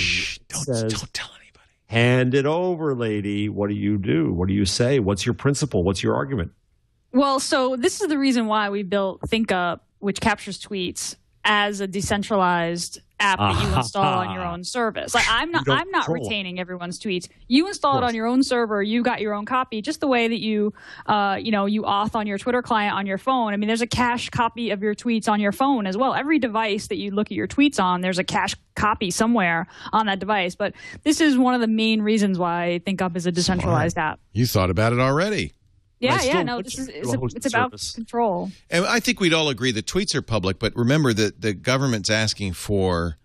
says, don't tell anybody. Hand it over, lady. What do you do? What do you say? What's your principle? What's your argument? Well, so this is the reason why we built ThinkUp, which captures tweets, as a decentralized app that you install on your own service. Like I'm not retaining everyone's tweets. You install it on your own server. You got your own copy, just the way that you auth on your Twitter client on your phone. I mean, there's a cache copy of your tweets on your phone as well. Every device that you look at your tweets on, there's a cache copy somewhere on that device. But this is one of the main reasons why ThinkUp is a decentralized app. You thought about it already. It's about control. And I think we'd all agree that tweets are public, but remember that the government's asking for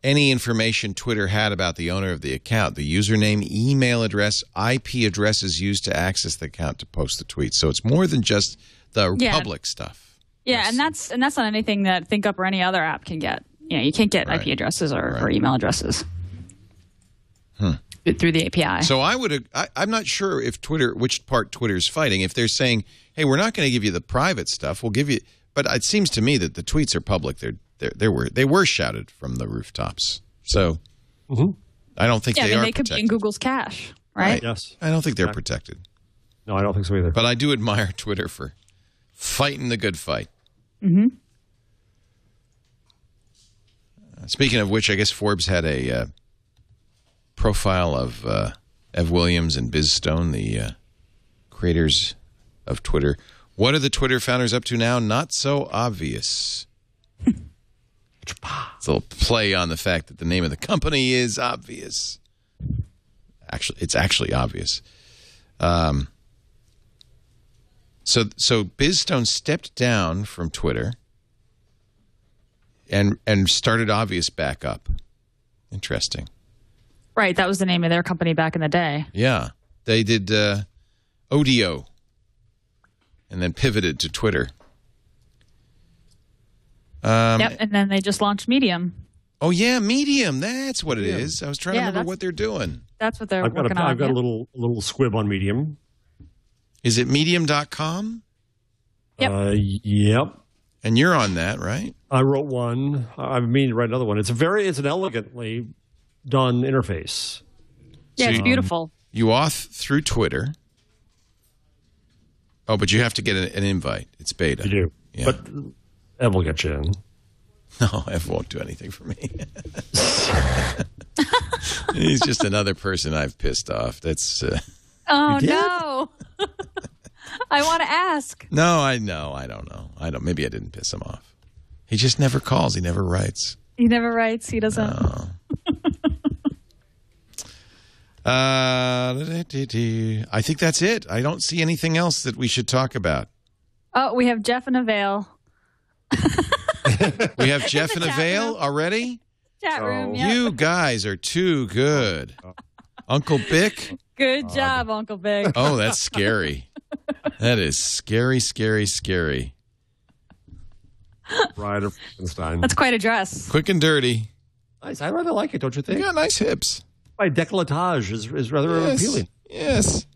any information Twitter had about the owner of the account, the username, email address, IP addresses used to access the account to post the tweets. So it's more than just the public stuff. Yeah, and that's not anything that ThinkUp or any other app can get. You can't get IP addresses or email addresses. Through the API. So I'm not sure if which part Twitter's fighting. If they're saying, hey, we're not going to give you the private stuff, we'll give you, but it seems to me that the tweets are public. They were shouted from the rooftops. So I don't think they are they could be in Google's cache, right? Yes. I don't think they're protected. No, I don't think so either. But I do admire Twitter for fighting the good fight. Speaking of which, I guess Forbes had a profile of Ev Williams and Biz Stone, the creators of Twitter. What are the Twitter founders up to now? Not so obvious. It's a little play on the fact that the name of the company is obvious. Actually, it's actually obvious. So Biz Stone stepped down from Twitter and started Obvious back up. Interesting. Right, that was the name of their company back in the day. Yeah, they did Odeo and then pivoted to Twitter. And then they just launched Medium. Oh, yeah, Medium. That's what it is. I was trying to remember what they're doing. That's what they're working on. I've got a little squib on Medium. Is it medium.com? Yep. Yep. And you're on that, right? I wrote one. I've been meaning to write another one. It's an elegantly done interface. Yeah, it's beautiful. You auth through Twitter. Oh, but you have to get an invite. It's beta. You do. Yeah. But Ev will get you in. No, Ev won't do anything for me. He's just another person I've pissed off. That's. Oh, no. I want to ask. No, I know. I don't know. Maybe I didn't piss him off. He just never calls. He never writes. He never writes. He doesn't. No. I think that's it. I don't see anything else that we should talk about. Oh, we have Jeff in a veil. We have Jeff in a veil already? Chat room, yeah. You guys are too good. Uncle Bick? Good job, Uncle Bick. Oh, that's scary. That is scary, scary, scary. Bride of Frankenstein. That's quite a dress. Quick and dirty. Nice. I rather like it, don't you think? You got nice hips. My décolletage is rather appealing. Yes.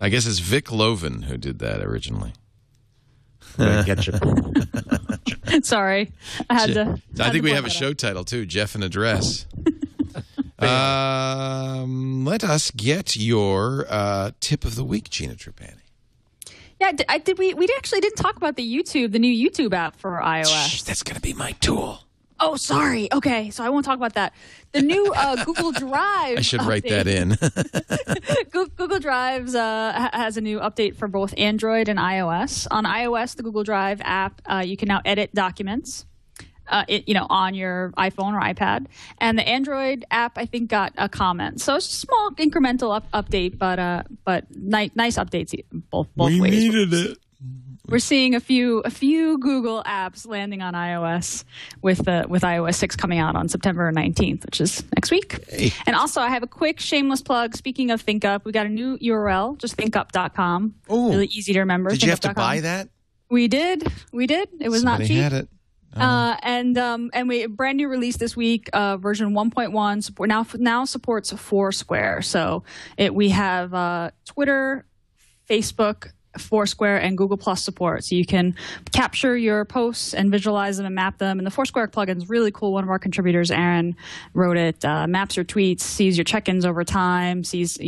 I guess it's Vic Loven who did that originally. Get you. Sorry. I think we have a show title, too, Jeff in a Dress. Let us get your tip of the week, Gina Trapani. Yeah, we actually didn't talk about the new YouTube app for iOS. Shh, that's going to be my tool. Oh, sorry. Okay, so I won't talk about that. The new Google Drive. I should write that in. Google Drives has a new update for both Android and iOS. On iOS, the Google Drive app, you can now edit documents, on your iPhone or iPad. And the Android app, I think, got a comment. So it's a small incremental update, but nice updates both ways. We needed it. We're seeing a few Google apps landing on iOS with iOS 6 coming out on September 19th, which is next week. Hey. And also, I have a quick shameless plug. Speaking of ThinkUp, we got a new URL, just thinkup.com. Oh, really easy to remember. Did you have to buy that? We did. It was not cheap. Had it. And we brand new release this week, version 1.1 now supports Foursquare. So we have Twitter, Facebook, Foursquare, and Google Plus support. So you can capture your posts and visualize them and map them. And the Foursquare plugin is really cool. One of our contributors, Aaron, wrote it. Maps your tweets, sees your check-ins over time, sees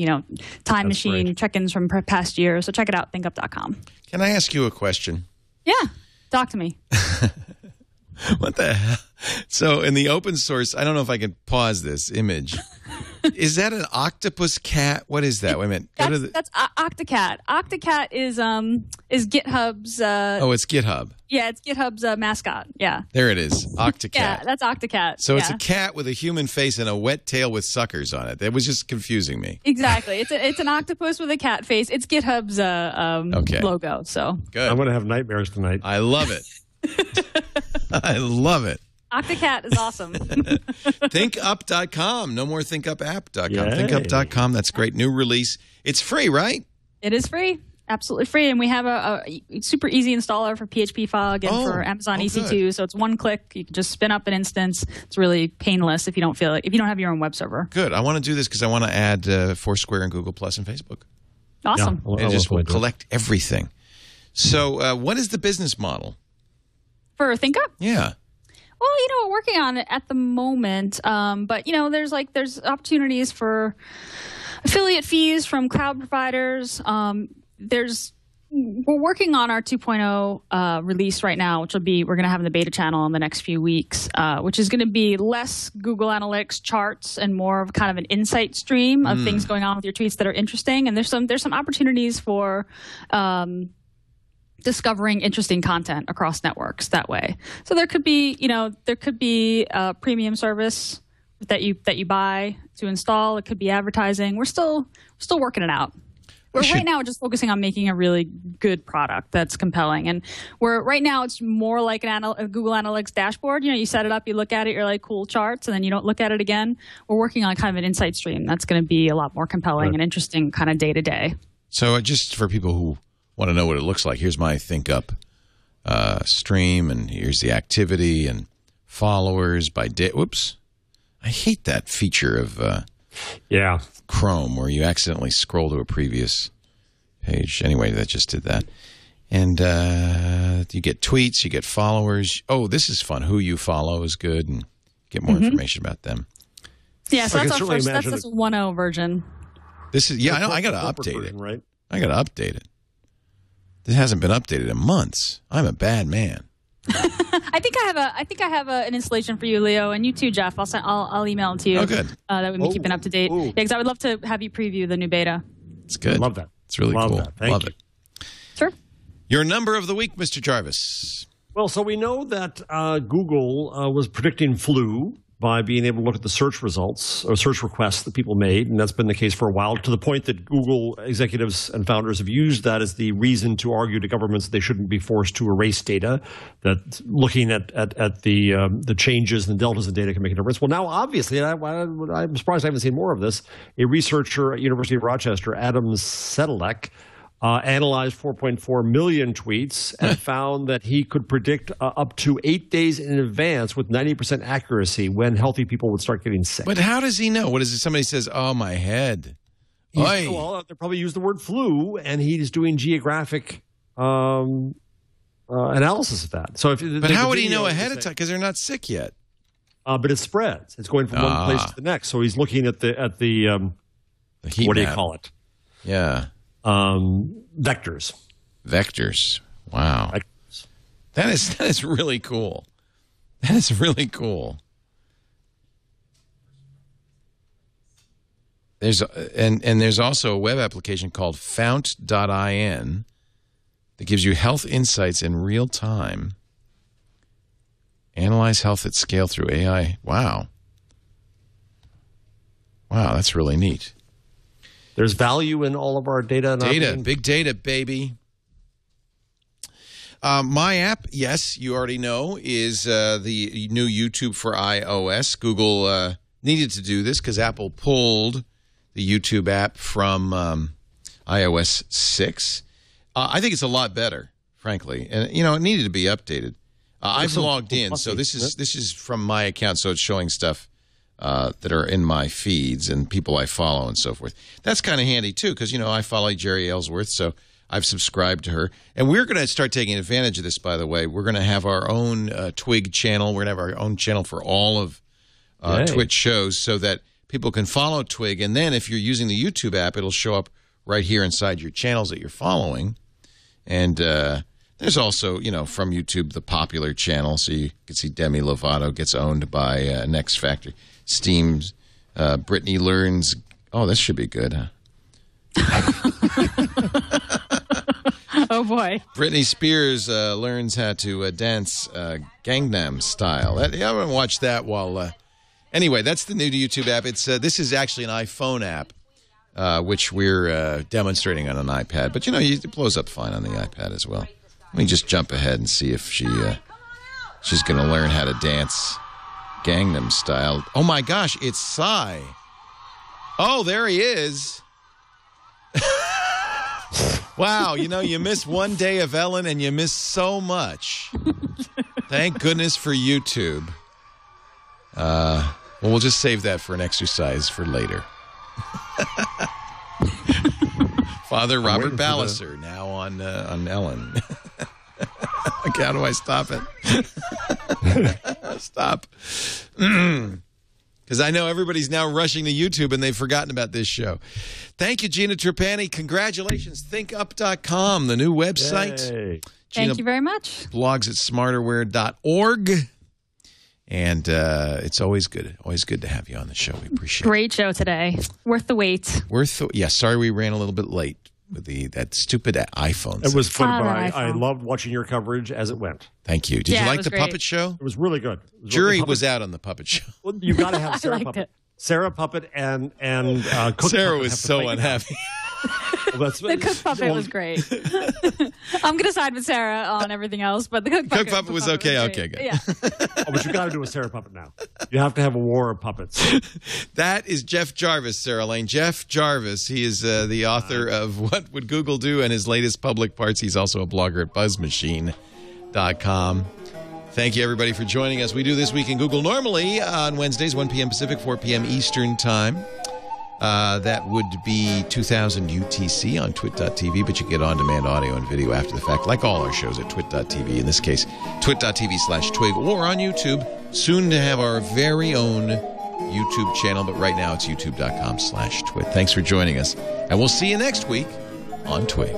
time machine check-ins from past years. So check it out, thinkup.com. Can I ask you a question? Yeah, talk to me. What the hell? So in the open source, I don't know if I can pause this image. Is that an octopus cat? What is that? Wait a minute. That's Octocat. Octocat is GitHub's. It's GitHub. Yeah, it's GitHub's mascot. Yeah. There it is. Octocat. Yeah, that's Octocat. So it's a cat with a human face and a wet tail with suckers on it. That was just confusing me. Exactly. It's an octopus with a cat face. It's GitHub's logo. So good. I'm going to have nightmares tonight. I love it. I love it. Octocat is awesome. ThinkUp.com. No more ThinkUpApp.com. Yay. ThinkUp.com. That's great. New release. It's free, right? It is free. Absolutely free. And we have a super easy installer for PHP Fog and for Amazon EC2. Good. So it's one click. You can just spin up an instance. It's really painless if you don't have your own web server. Good. I want to do this because I want to add Foursquare and Google Plus and Facebook. Awesome. Yeah, And just collect everything. So what is the business model? For ThinkUp? Yeah. Well, we're working on it at the moment, but there's opportunities for affiliate fees from cloud providers. We're working on our 2.0 release right now, which we're going to have in the beta channel in the next few weeks, which is going to be less Google Analytics charts and more of kind of an insight stream of things going on with your tweets that are interesting. And there's some opportunities for discovering interesting content across networks that way. So there could be a premium service that you buy to install. It could be advertising. We're still working it out. Right now we're just focusing on making a really good product that's compelling. And right now it's more like a Google Analytics dashboard. You set it up, you look at it, you're like, cool charts, and then you don't look at it again. We're working on kind of an insight stream that's going to be a lot more compelling and interesting kind of day to day. So just for people who want to know what it looks like, here's my ThinkUp stream, and here's the activity and followers by day. Whoops. I hate that feature of Chrome where you accidentally scroll to a previous page. Anyway, that just did that. And you get tweets, you get followers. Oh, this is fun. Who you follow is good, and get more information about them. Yeah, so that's our first. That's the 1.0 version. This is I got to update it. Right? I got to update it. This hasn't been updated in months. I'm a bad man. I think I have an installation for you, Leo, and you too, Jeff. I'll email it to you. Oh, good. That would be keeping up to date. Yeah, because I would love to have you preview the new beta. It's good. I love that. It's really cool. Thank you. It. Sure. Your number of the week, Mr. Jarvis. Well, so we know that Google was predicting flu by being able to look at the search results or search requests that people made, and that's been the case for a while, to the point that Google executives and founders have used that as the reason to argue to governments that they shouldn't be forced to erase data, that looking at the changes and the deltas in data can make a difference. Well, now, obviously, and I'm surprised I haven't seen more of this, a researcher at University of Rochester, Adam Sedlec, analyzed 4.4 million tweets and found that he could predict up to 8 days in advance with 90% accuracy when healthy people would start getting sick. But how does he know? What is it? Somebody says, "Oh, my head." Well, they probably use the word flu, and he's doing geographic analysis of that. So, but how would he know ahead of time? Because they're not sick yet. But it spreads. It's going from one place to the next. So he's looking at the heat what map. do you call it? Yeah. Vectors. Wow. Vectors. That is really cool. That is really cool. There's also a web application called Fount.in that gives you health insights in real time. Analyze health at scale through AI. Wow. Wow, that's really neat. There's value in all of our data. Big data, baby. My app, yes, you already know, is the new YouTube for iOS. Google needed to do this because Apple pulled the YouTube app from iOS 6. I think it's a lot better, frankly. And, it needed to be updated. I've logged in, so this is from my account, so it's showing stuff that are in my feeds and people I follow and so forth. That's kind of handy, too, because, I follow Jerry Ellsworth, so I've subscribed to her. And we're going to start taking advantage of this, by the way. We're going to have our own Twig channel. We're going to have our own channel for all of TWiT shows so that people can follow Twig. And then if you're using the YouTube app, it'll show up right here inside your channels that you're following. And there's also, from YouTube, the popular channel. So you can see Demi Lovato gets owned by Next Factory. Steam's Brittany learns. Oh, this should be good, huh? Oh, boy. Britney Spears learns how to dance Gangnam Style. I'm going to watch that while... Anyway, that's the new YouTube app. This is actually an iPhone app, which we're demonstrating on an iPad. But, it blows up fine on the iPad as well. Let me just jump ahead and see if she's going to learn how to dance Gangnam Style. Oh, my gosh, it's Psy. Oh, there he is. Wow, you miss one day of Ellen and you miss so much. Thank goodness for YouTube. Well, we'll just save that for an exercise for later. Father Robert Balliser now on Ellen. Okay, how do I stop it? Stop. Because I know everybody's now rushing to YouTube and they've forgotten about this show. Thank you, Gina Trapani. Congratulations. ThinkUp.com, the new website. Gina Thank you very much. Blogs at smarterware.org. And it's always good to have you on the show. We appreciate it. Great show today. Worth the wait. Sorry we ran a little bit late with that stupid iPhone. It was fun, but I loved watching your coverage as it went. Thank you. Did you like the puppet show? It was really good. Jury was out on the puppet show. Well, you got to have Sarah Puppet. Sarah Puppet and Cook Sarah Puppet was so unhappy. Well, the Cook Puppet was great. I'm going to side with Sarah on everything else, but the Cook Puppet was okay. Okay, good. Yeah. But you got to do a Sarah Puppet now. You have to have a war of puppets. That is Jeff Jarvis, Sarah Lane. Jeff Jarvis. He is the author of What Would Google Do and his latest public parts. He's also a blogger at buzzmachine.com. Thank you, everybody, for joining us. We do This Week in Google normally on Wednesdays, 1 p.m. Pacific, 4 p.m. Eastern Time. That would be 2000 UTC on twit.tv, but you get on-demand audio and video after the fact, like all our shows at twit.tv. In this case, twit.tv/twig, or on YouTube. Soon to have our very own YouTube channel, but right now it's youtube.com/twit. Thanks for joining us, and we'll see you next week on Twig.